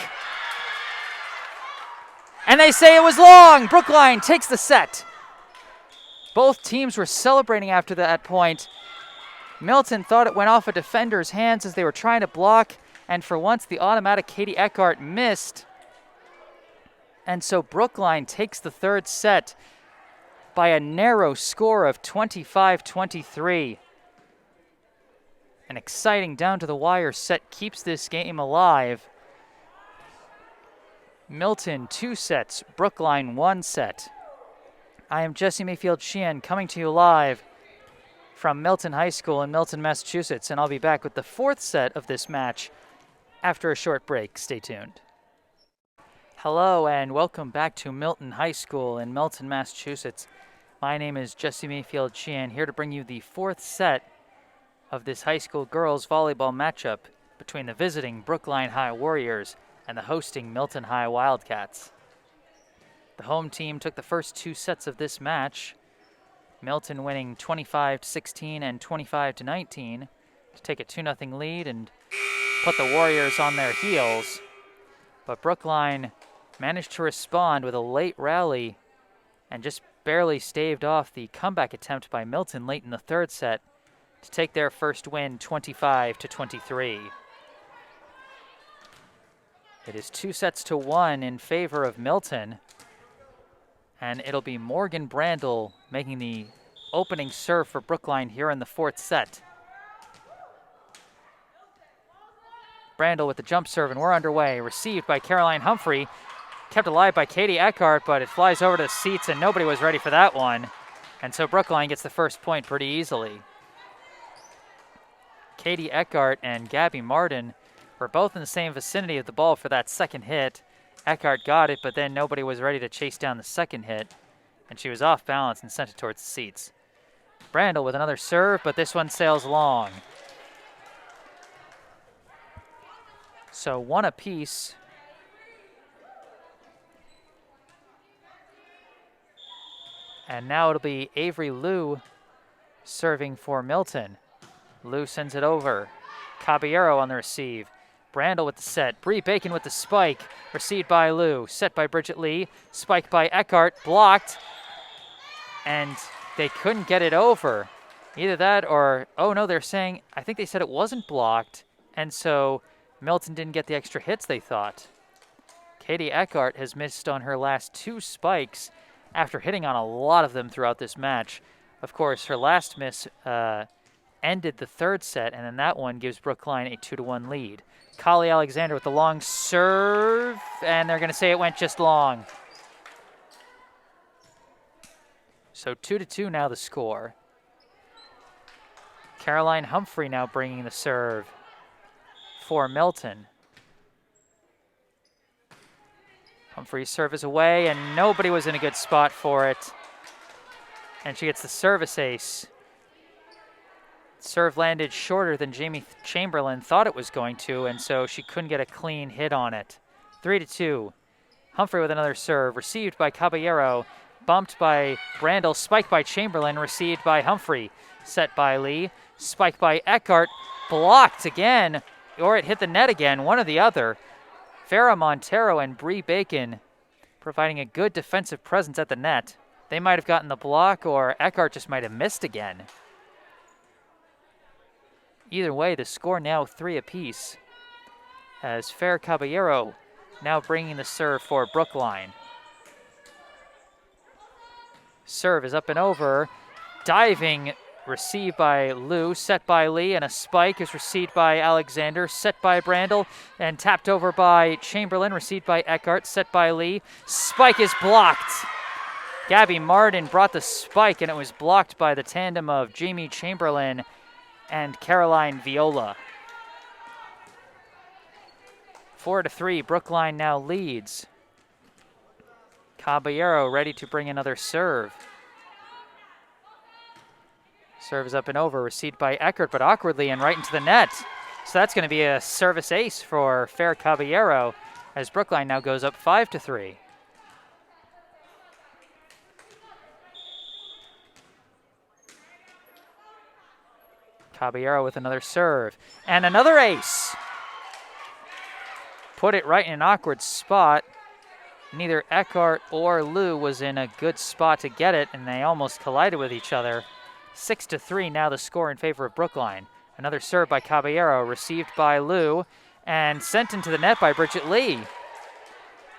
And they say it was long. Brookline takes the set. Both teams were celebrating after that point. Milton thought it went off a defender's hands as they were trying to block, and for once the automatic Katie Eckhart missed. And so Brookline takes the third set by a narrow score of 25-23. An exciting down-to-the-wire set keeps this game alive. Milton 2 sets, Brookline 1 set. I am Jesse Mayfield-Sheehan coming to you live from Milton High School in Milton, Massachusetts, and I'll be back with the 4th set of this match after a short break. Stay tuned. Hello and welcome back to Milton High School in Milton, Massachusetts. My name is Jesse Mayfield-Sheehan, here to bring you the 4th set of this high school girls volleyball matchup between the visiting Brookline High Warriors and the hosting Milton High Wildcats. The home team took the first 2 sets of this match, Milton winning 25-16 and 25-19 to take a 2-0 lead and put the Warriors on their heels. But Brookline managed to respond with a late rally and just barely staved off the comeback attempt by Milton late in the third set to take their first win 25-23. It is 2-1 in favor of Milton, and it'll be Morgan Brandel making the opening serve for Brookline here in the fourth set. Brandel with the jump serve, and we're underway. Received by Caroline Humphrey, kept alive by Katie Eckhart, but it flies over to the seats, and nobody was ready for that one. And so Brookline gets the first point pretty easily. Katie Eckhart and Gabby Martin were both in the same vicinity of the ball for that second hit. Eckhart got it, but then nobody was ready to chase down the second hit, and she was off balance and sent it towards the seats. Brandel with another serve, but this one sails long. So one apiece. And now it'll be Avery Liu serving for Milton. Liu sends it over. Caballero on the receive. Brandel with the set. Bree Bacon with the spike. Received by Liu. Set by Bridget Lee. Spike by Eckhart. Blocked. And they couldn't get it over. Either that or, oh no, they're saying, I think they said it wasn't blocked. And so Milton didn't get the extra hits they thought. Katie Eckhart has missed on her last two spikes after hitting on a lot of them throughout this match. Of course, her last miss ended the third set, and then that one gives Brookline a 2-1 lead. Kali Alexander with the long serve, and they're going to say it went just long. So 2-2 now the score. Caroline Humphrey now bringing the serve for Milton. Humphrey's serve is away, and nobody was in a good spot for it. And she gets the service ace. Serve landed shorter than Jamie Chamberlain thought it was going to, and so she couldn't get a clean hit on it. 3-2. Humphrey with another serve, received by Caballero, bumped by Brandel, spiked by Chamberlain, received by Humphrey, set by Lee, spiked by Eckhart, blocked again, or it hit the net again, one or the other. Farah Montero and Bree Bacon providing a good defensive presence at the net. They might have gotten the block, or Eckhart just might have missed again. Either way, the score now 3 apiece, as Farah Caballero now bringing the serve for Brookline. Serve is up and over, diving, received by Liu, set by Lee, and a spike is received by Alexander, set by Brandel, and tapped over by Chamberlain, received by Eckhart, set by Lee. Spike is blocked. Gabby Martin brought the spike, and it was blocked by the tandem of Jamie Chamberlain and Caroline Viola. 4-3, Brookline now leads. Caballero ready to bring another serve. Serve is up and over, received by Eckhart, but awkwardly and right into the net. So that's going to be a service ace for Farah Caballero, as Brookline now goes up 5-3. Caballero with another serve, and another ace. Put it right in an awkward spot. Neither Eckhart or Liu was in a good spot to get it, and they almost collided with each other. 6-3 now the score in favor of Brookline. Another serve by Caballero, received by Liu, and sent into the net by Bridget Lee.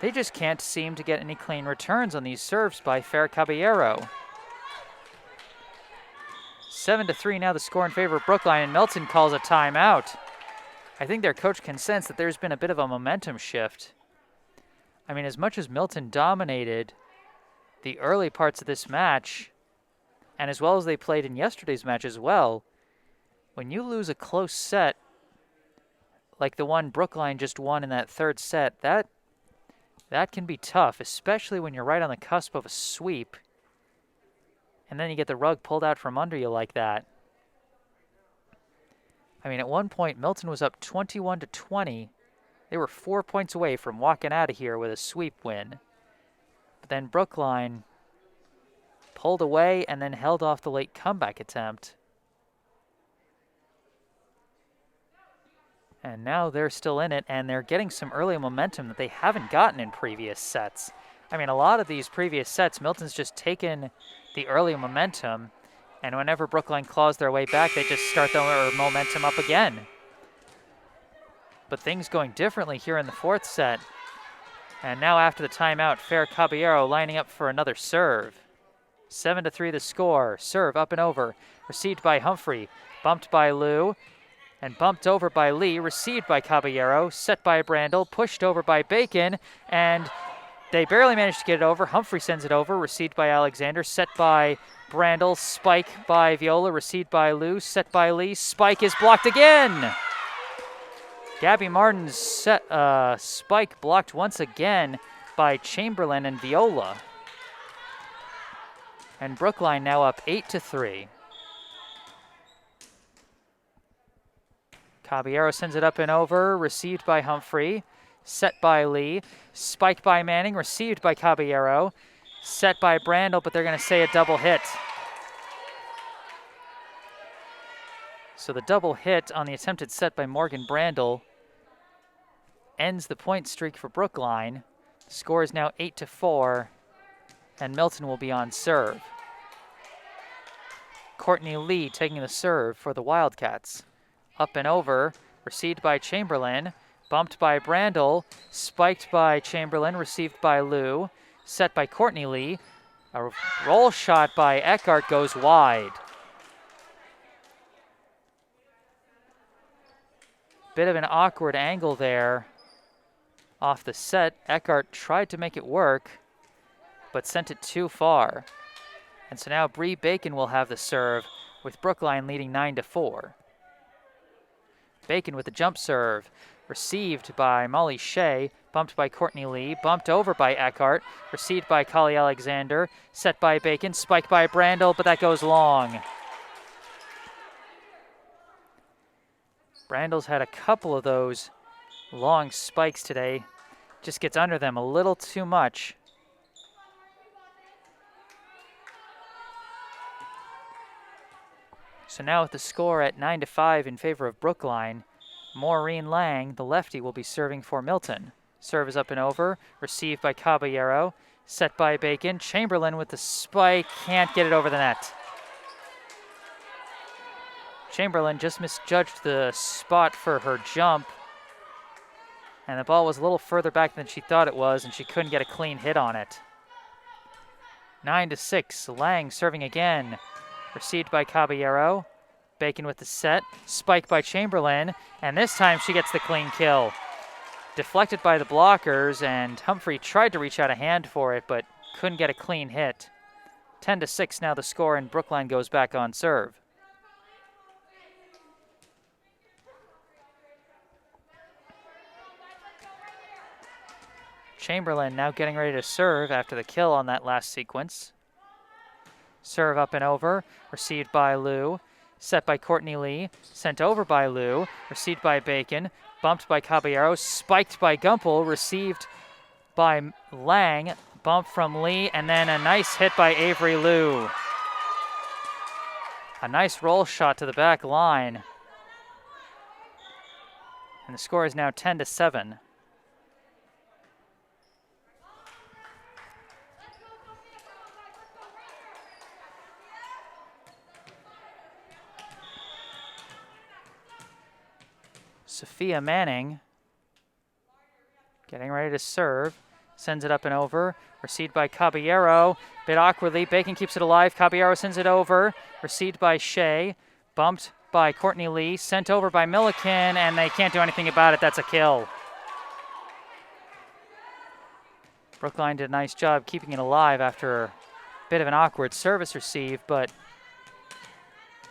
They just can't seem to get any clean returns on these serves by Farah Caballero. 7-3 now the score in favor of Brookline, and Milton calls a timeout. I think their coach can sense that there's been a bit of a momentum shift. I mean, as much as Milton dominated the early parts of this match, and as well as they played in yesterday's match as well, when you lose a close set, like the one Brookline just won in that third set, that can be tough, especially when you're right on the cusp of a sweep, and then you get the rug pulled out from under you like that. I mean, at one point, Milton was up 21-20. They were 4 points away from walking out of here with a sweep win. But then Brookline pulled away and then held off the late comeback attempt. And now they're still in it, and they're getting some early momentum that they haven't gotten in previous sets. I mean, a lot of these previous sets, Milton's just taken the early momentum, and whenever Brookline claws their way back, they just start their momentum up again. But things going differently here in the fourth set. And now after the timeout, Fer Caballero lining up for another serve. 7-3 the score. Serve up and over. Received by Humphrey. Bumped by Liu. And bumped over by Lee. Received by Caballero. Set by Brandel. Pushed over by Bacon. And they barely managed to get it over. Humphrey sends it over. Received by Alexander. Set by Brandel. Spike by Viola. Received by Liu. Set by Lee. Spike is blocked again. Gabby Martin's spike blocked once again by Chamberlain and Viola. And Brookline now up 8-3. Caballero sends it up and over, received by Humphrey, set by Lee, spiked by Manning, received by Caballero, set by Brandel, but they're going to say a double hit. So the double hit on the attempted set by Morgan Brandel ends the point streak for Brookline. The score is now 8-4, and Milton will be on serve. Courtney Lee taking the serve for the Wildcats. Up and over, received by Chamberlain, bumped by Brandel, spiked by Chamberlain, received by Liu, set by Courtney Lee. A roll shot by Eckhart goes wide. Bit of an awkward angle there off the set. Eckhart tried to make it work, but sent it too far. And so now Bree Bacon will have the serve, with Brookline leading 9-4. Bacon with the jump serve, received by Molly Shea, bumped by Courtney Lee, bumped over by Eckhart, received by Kali Alexander, set by Bacon, spiked by Brandel, but that goes long. Brandel's had a couple of those long spikes today. Just gets under them a little too much. So now with the score at 9-5 in favor of Brookline, Maureen Lang, the lefty, will be serving for Milton. Serve is up and over, received by Caballero, set by Bacon. Chamberlain with the spike, can't get it over the net. Chamberlain just misjudged the spot for her jump, and the ball was a little further back than she thought it was, and she couldn't get a clean hit on it. 9-6, Lang serving again. Received by Caballero. Bacon with the set. Spike by Chamberlain. And this time she gets the clean kill. Deflected by the blockers, and Humphrey tried to reach out a hand for it, but couldn't get a clean hit. 10-6 now the score, and Brookline goes back on serve. Chamberlain now getting ready to serve after the kill on that last sequence. Serve up and over, received by Liu, set by Courtney Lee, sent over by Liu, received by Bacon, bumped by Caballero, spiked by Gumpel, received by Lang, bump from Lee, and then a nice hit by Avery Liu. A nice roll shot to the back line. And the score is now 10-7. Sophia Manning getting ready to serve. Sends it up and over. Received by Caballero. Bit awkwardly. Bacon keeps it alive. Caballero sends it over. Received by Shea. Bumped by Courtney Lee. Sent over by Milliken, and they can't do anything about it. That's a kill. Brookline did a nice job keeping it alive after a bit of an awkward service receive, but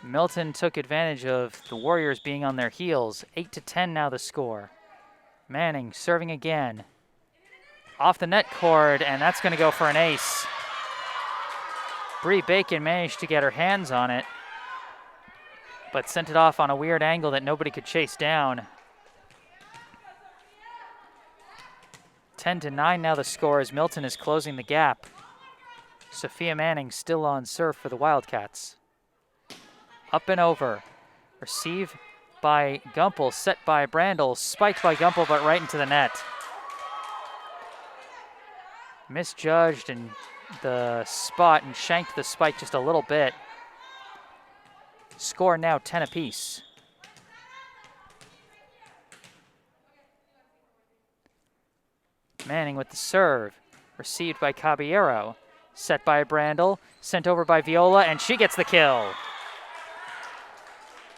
Milton took advantage of the Warriors being on their heels. 8-10 now the score. Manning serving again. Off the net cord, and that's going to go for an ace. Bree Bacon managed to get her hands on it, but sent it off on a weird angle that nobody could chase down. 10-9 now the score as Milton is closing the gap. Sophia Manning still on serve for the Wildcats. Up and over. Receive by Gumpel, set by Brandel, spiked by Gumpel, but right into the net. Misjudged in the spot and shanked the spike just a little bit. Score now 10 apiece. Manning with the serve, received by Caballero, set by Brandel, sent over by Viola, and she gets the kill.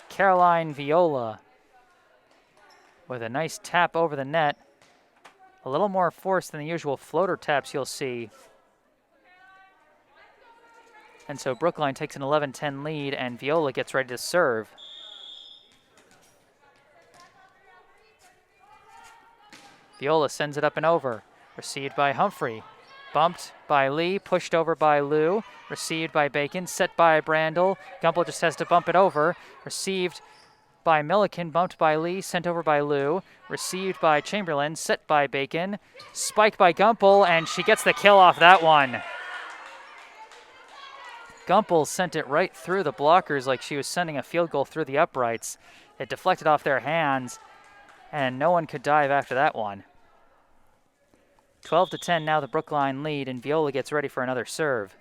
Caroline Viola with a nice tap over the net. A little more force than the usual floater taps you'll see. And so Brookline takes an 11-10 lead, and Viola gets ready to serve. Viola sends it up and over. Received by Humphrey. Bumped by Lee, pushed over by Lou. Received by Bacon, set by Brandel. Gumpel just has to bump it over. Received by Milliken, bumped by Lee, sent over by Lou. Received by Chamberlain, set by Bacon. Spiked by Gumpel, and she gets the kill off that one. Gumpel sent it right through the blockers like she was sending a field goal through the uprights. It deflected off their hands, and no one could dive after that one. 12-10 now the Brookline lead, and Viola gets ready for another serve.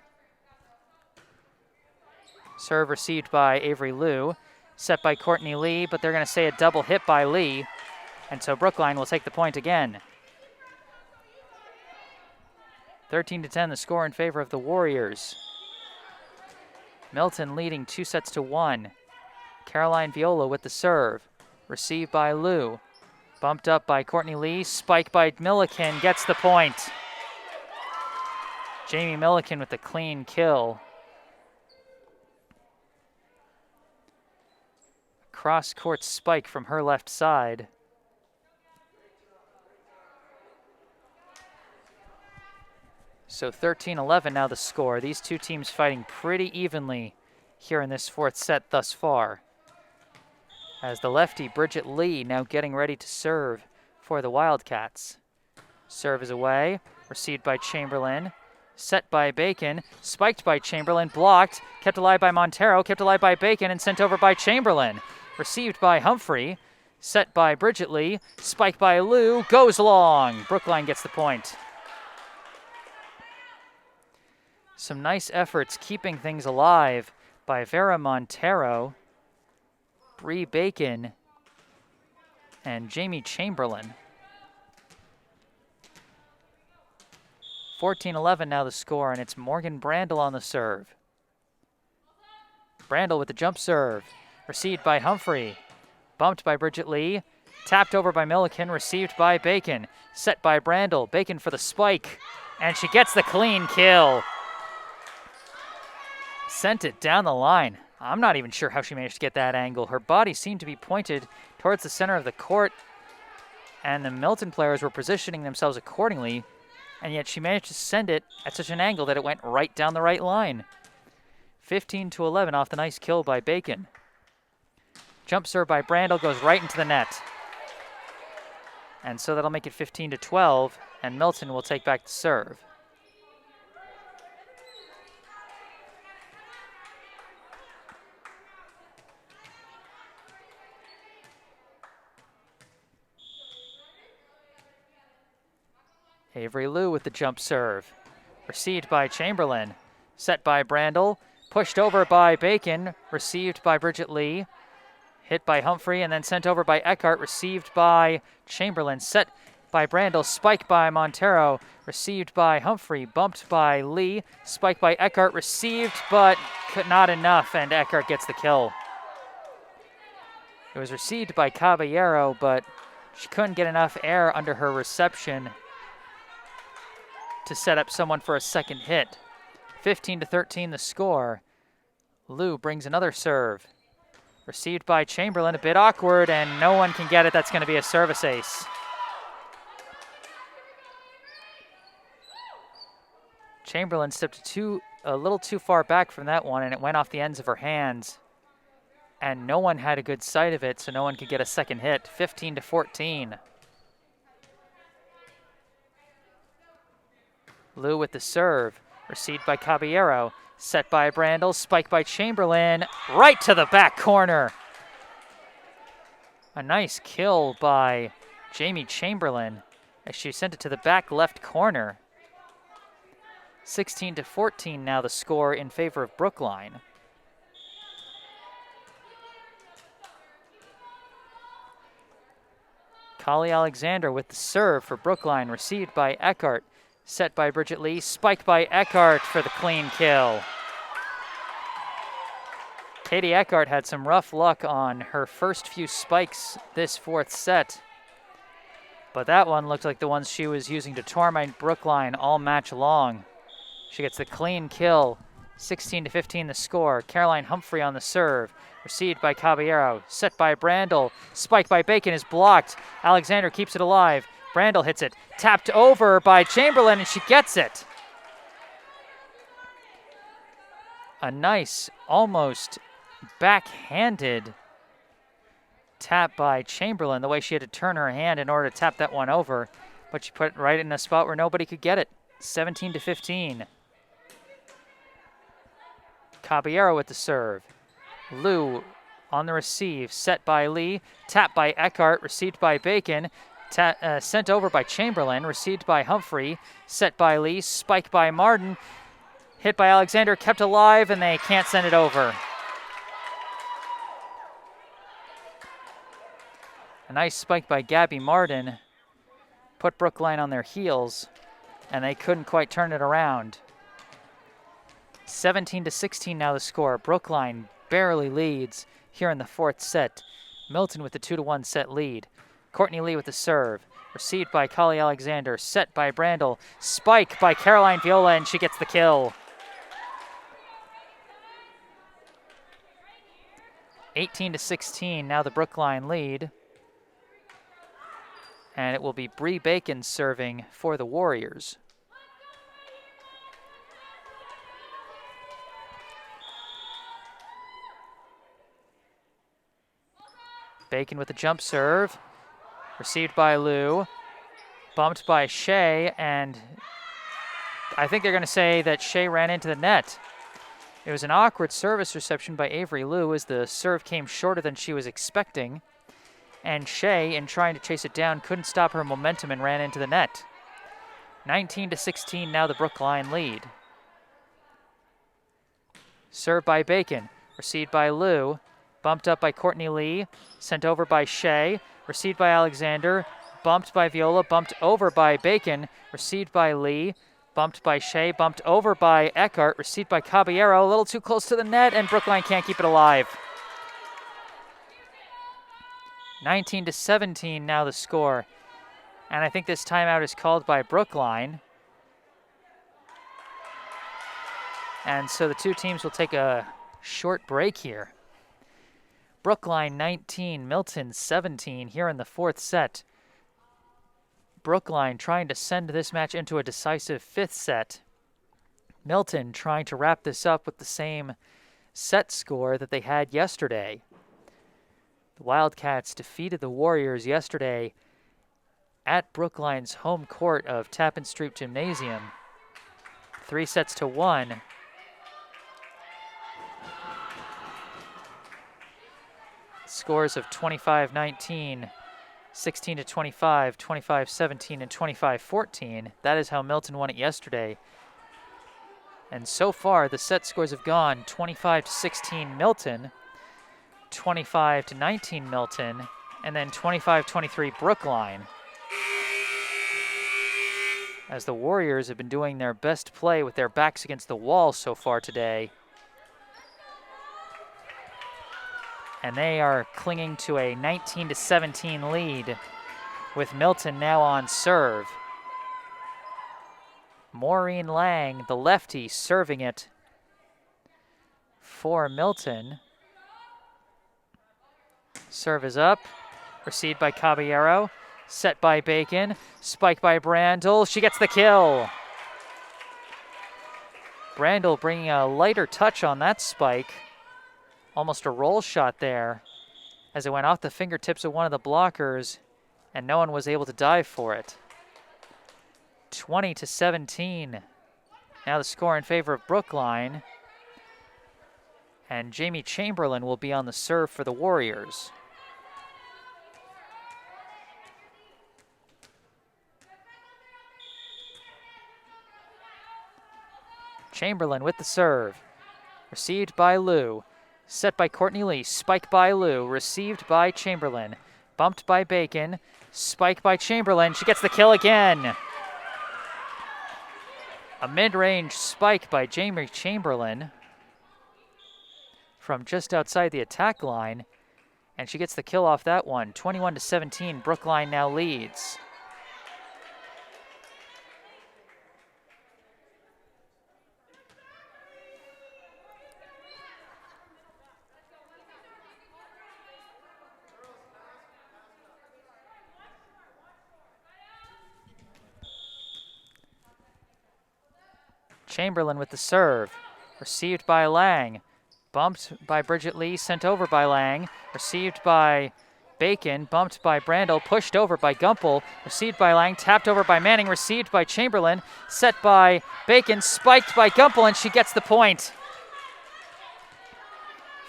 Serve received by Avery Liu, set by Courtney Lee, but they're going to say a double hit by Lee, and so Brookline will take the point again. 13-10 the score in favor of the Warriors. Milton leading 2-1. Caroline Viola with the serve, received by Liu. Bumped up by Courtney Lee, spiked by Milliken, gets the point. Jamie Milliken with the clean kill. Cross-court spike from her left side. So 13-11 now the score. These two teams fighting pretty evenly here in this fourth set thus far. As the lefty, Bridget Lee, now getting ready to serve for the Wildcats. Serve is away, received by Chamberlain, set by Bacon, spiked by Chamberlain, blocked, kept alive by Montero, kept alive by Bacon, and sent over by Chamberlain. Received by Humphrey, set by Bridget Lee, spiked by Lou, goes long. Brookline gets the point. Some nice efforts keeping things alive by Vera Montero, Bree Bacon, and Jamie Chamberlain. 14-11 now the score, and it's Morgan Brandel on the serve. Brandel with the jump serve, received by Humphrey, bumped by Bridget Lee, tapped over by Milliken, received by Bacon, set by Brandel, Bacon for the spike, and she gets the clean kill. Sent it down the line. I'm not even sure how she managed to get that angle. Her body seemed to be pointed towards the center of the court, and the Milton players were positioning themselves accordingly, and yet she managed to send it at such an angle that it went right down the right line. 15-11 off the nice kill by Bacon. Jump serve by Brandel goes right into the net. And so that'll make it 15-12, and Milton will take back the serve. Avery Liu with the jump serve. Received by Chamberlain. Set by Brandel. Pushed over by Bacon. Received by Bridget Lee. Hit by Humphrey and then sent over by Eckhart. Received by Chamberlain. Set by Brandel. Spiked by Montero. Received by Humphrey. Bumped by Lee. Spiked by Eckhart. Received, but not enough, and Eckhart gets the kill. It was received by Caballero, but she couldn't get enough air under her reception to set up someone for a second hit. 15-13 the score. Liu brings another serve. Received by Chamberlain, a bit awkward, and no one can get it. That's going to be a service ace. Chamberlain stepped a little too far back from that one, and it went off the ends of her hands. And no one had a good sight of it, so no one could get a second hit. 15-14. Liu with the serve, received by Caballero, set by Brandel, spiked by Chamberlain, right to the back corner. A nice kill by Jamie Chamberlain as she sent it to the back left corner. 16-14 now the score in favor of Brookline. Kali Alexander with the serve for Brookline, received by Eckhart, set by Bridget Lee, spiked by Eckhart for the clean kill. Katie Eckhart had some rough luck on her first few spikes this fourth set, but that one looked like the ones she was using to torment Brookline all match long. She gets the clean kill, 16-15 the score. Caroline Humphrey on the serve, received by Caballero, set by Brandel, spiked by Bacon is blocked. Alexander keeps it alive. Brandel hits it, tapped over by Chamberlain, and she gets it. A nice, almost backhanded tap by Chamberlain, the way she had to turn her hand in order to tap that one over, but she put it right in a spot where nobody could get it. 17-15. Caballero with the serve. Liu on the receive, set by Lee, tapped by Eckhart, received by Bacon, sent over by Chamberlain, received by Humphrey, set by Lee, spiked by Martin, hit by Alexander, kept alive, and they can't send it over. A nice spike by Gabby Martin put Brookline on their heels, and they couldn't quite turn it around. 17-16 now the score. Brookline barely leads here in the fourth set. Milton with the 2-1 set lead. Courtney Lee with the serve. Received by Kali Alexander. Set by Brandel. Spike by Caroline Viola, and she gets the kill. 18-16 now the Brookline lead. And it will be Bree Bacon serving for the Warriors. Bacon with a jump serve, received by Liu, bumped by Shea, and I think they're going to say that Shea ran into the net. It was an awkward service reception by Avery Liu as the serve came shorter than she was expecting, and Shea, in trying to chase it down, couldn't stop her momentum and ran into the net. 19-16 now the Brookline lead. Serve by Bacon, received by Liu, bumped up by Courtney Lee, sent over by Shea, received by Alexander, bumped by Viola, bumped over by Bacon, received by Lee, bumped by Shea, bumped over by Eckhart, received by Caballero, a little too close to the net, and Brookline can't keep it alive. 19-17 now the score, and I think this timeout is called by Brookline. And so the two teams will take a short break here. Brookline 19, Milton 17 here in the fourth set. Brookline trying to send this match into a decisive fifth set. Milton trying to wrap this up with the same set score that they had yesterday. The Wildcats defeated the Warriors yesterday at Brookline's home court of Tappan Street Gymnasium. 3-1. Scores of 25-19, 16-25, 25-17, and 25-14. That is how Milton won it yesterday. And so far, the set scores have gone 25-16 Milton, 25-19 Milton, and then 25-23 Brookline. As the Warriors have been doing their best play with their backs against the wall so far today. And they are clinging to a 19-17 lead with Milton now on serve. Maureen Lang, the lefty, serving it for Milton. Serve is up, received by Caballero, set by Bacon, spiked by Brandel. She gets the kill. Brandel bringing a lighter touch on that spike. Almost a roll shot there as it went off the fingertips of one of the blockers, and no one was able to dive for it. 20-17. Now the score in favor of Brookline. And Jamie Chamberlain will be on the serve for the Warriors. Chamberlain with the serve. Received by Liu. Set by Courtney Lee. Spike by Liu. Received by Chamberlain. Bumped by Bacon. Spike by Chamberlain. She gets the kill again. A mid-range spike by Jamie Chamberlain from just outside the attack line. And she gets the kill off that one. 21-17, Brookline now leads. Chamberlain with the serve. Received by Lang. Bumped by Bridget Lee, sent over by Lang. Received by Bacon, bumped by Brandel, pushed over by Gumpel. Received by Lang, tapped over by Manning, received by Chamberlain. Set by Bacon, spiked by Gumpel, and she gets the point.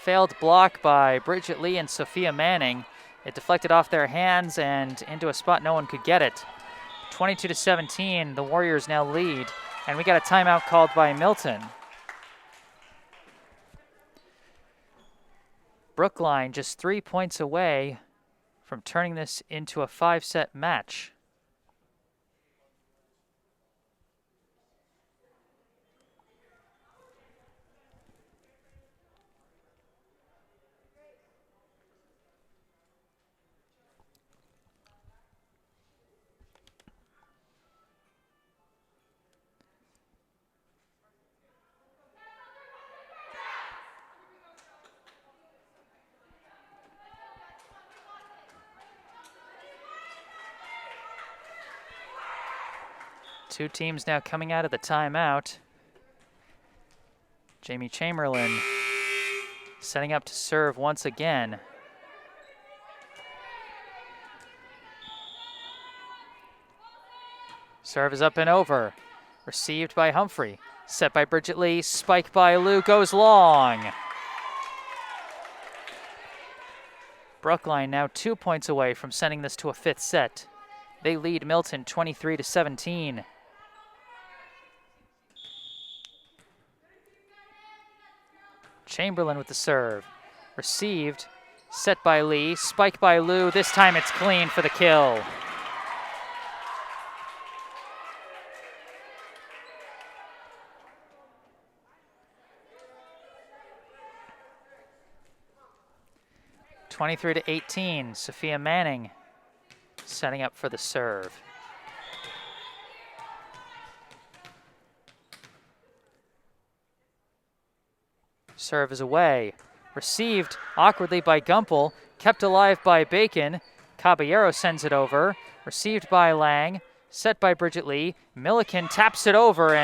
Failed block by Bridget Lee and Sophia Manning. It deflected off their hands and into a spot no one could get it. 22-17, the Warriors now lead. And we got a timeout called by Milton. Brookline just 3 points away from turning this into a 5-set match. Two teams now coming out of the timeout. Jamie Chamberlain setting up to serve once again. Serve is up and over. Received by Humphrey. Set by Bridget Lee. Spike by Liu goes long. Brookline now 2 points away from sending this to a 5th set. They lead Milton 23-17. Chamberlain with the serve. Received. Set by Lee. Spike by Liu. This time it's clean for the kill. (23-18). Sophia Manning setting up for the serve. Serve is away. Received awkwardly by Gumpel. Kept alive by Bacon. Caballero sends it over. Received by Lang. Set by Bridget Lee. Milliken taps it over.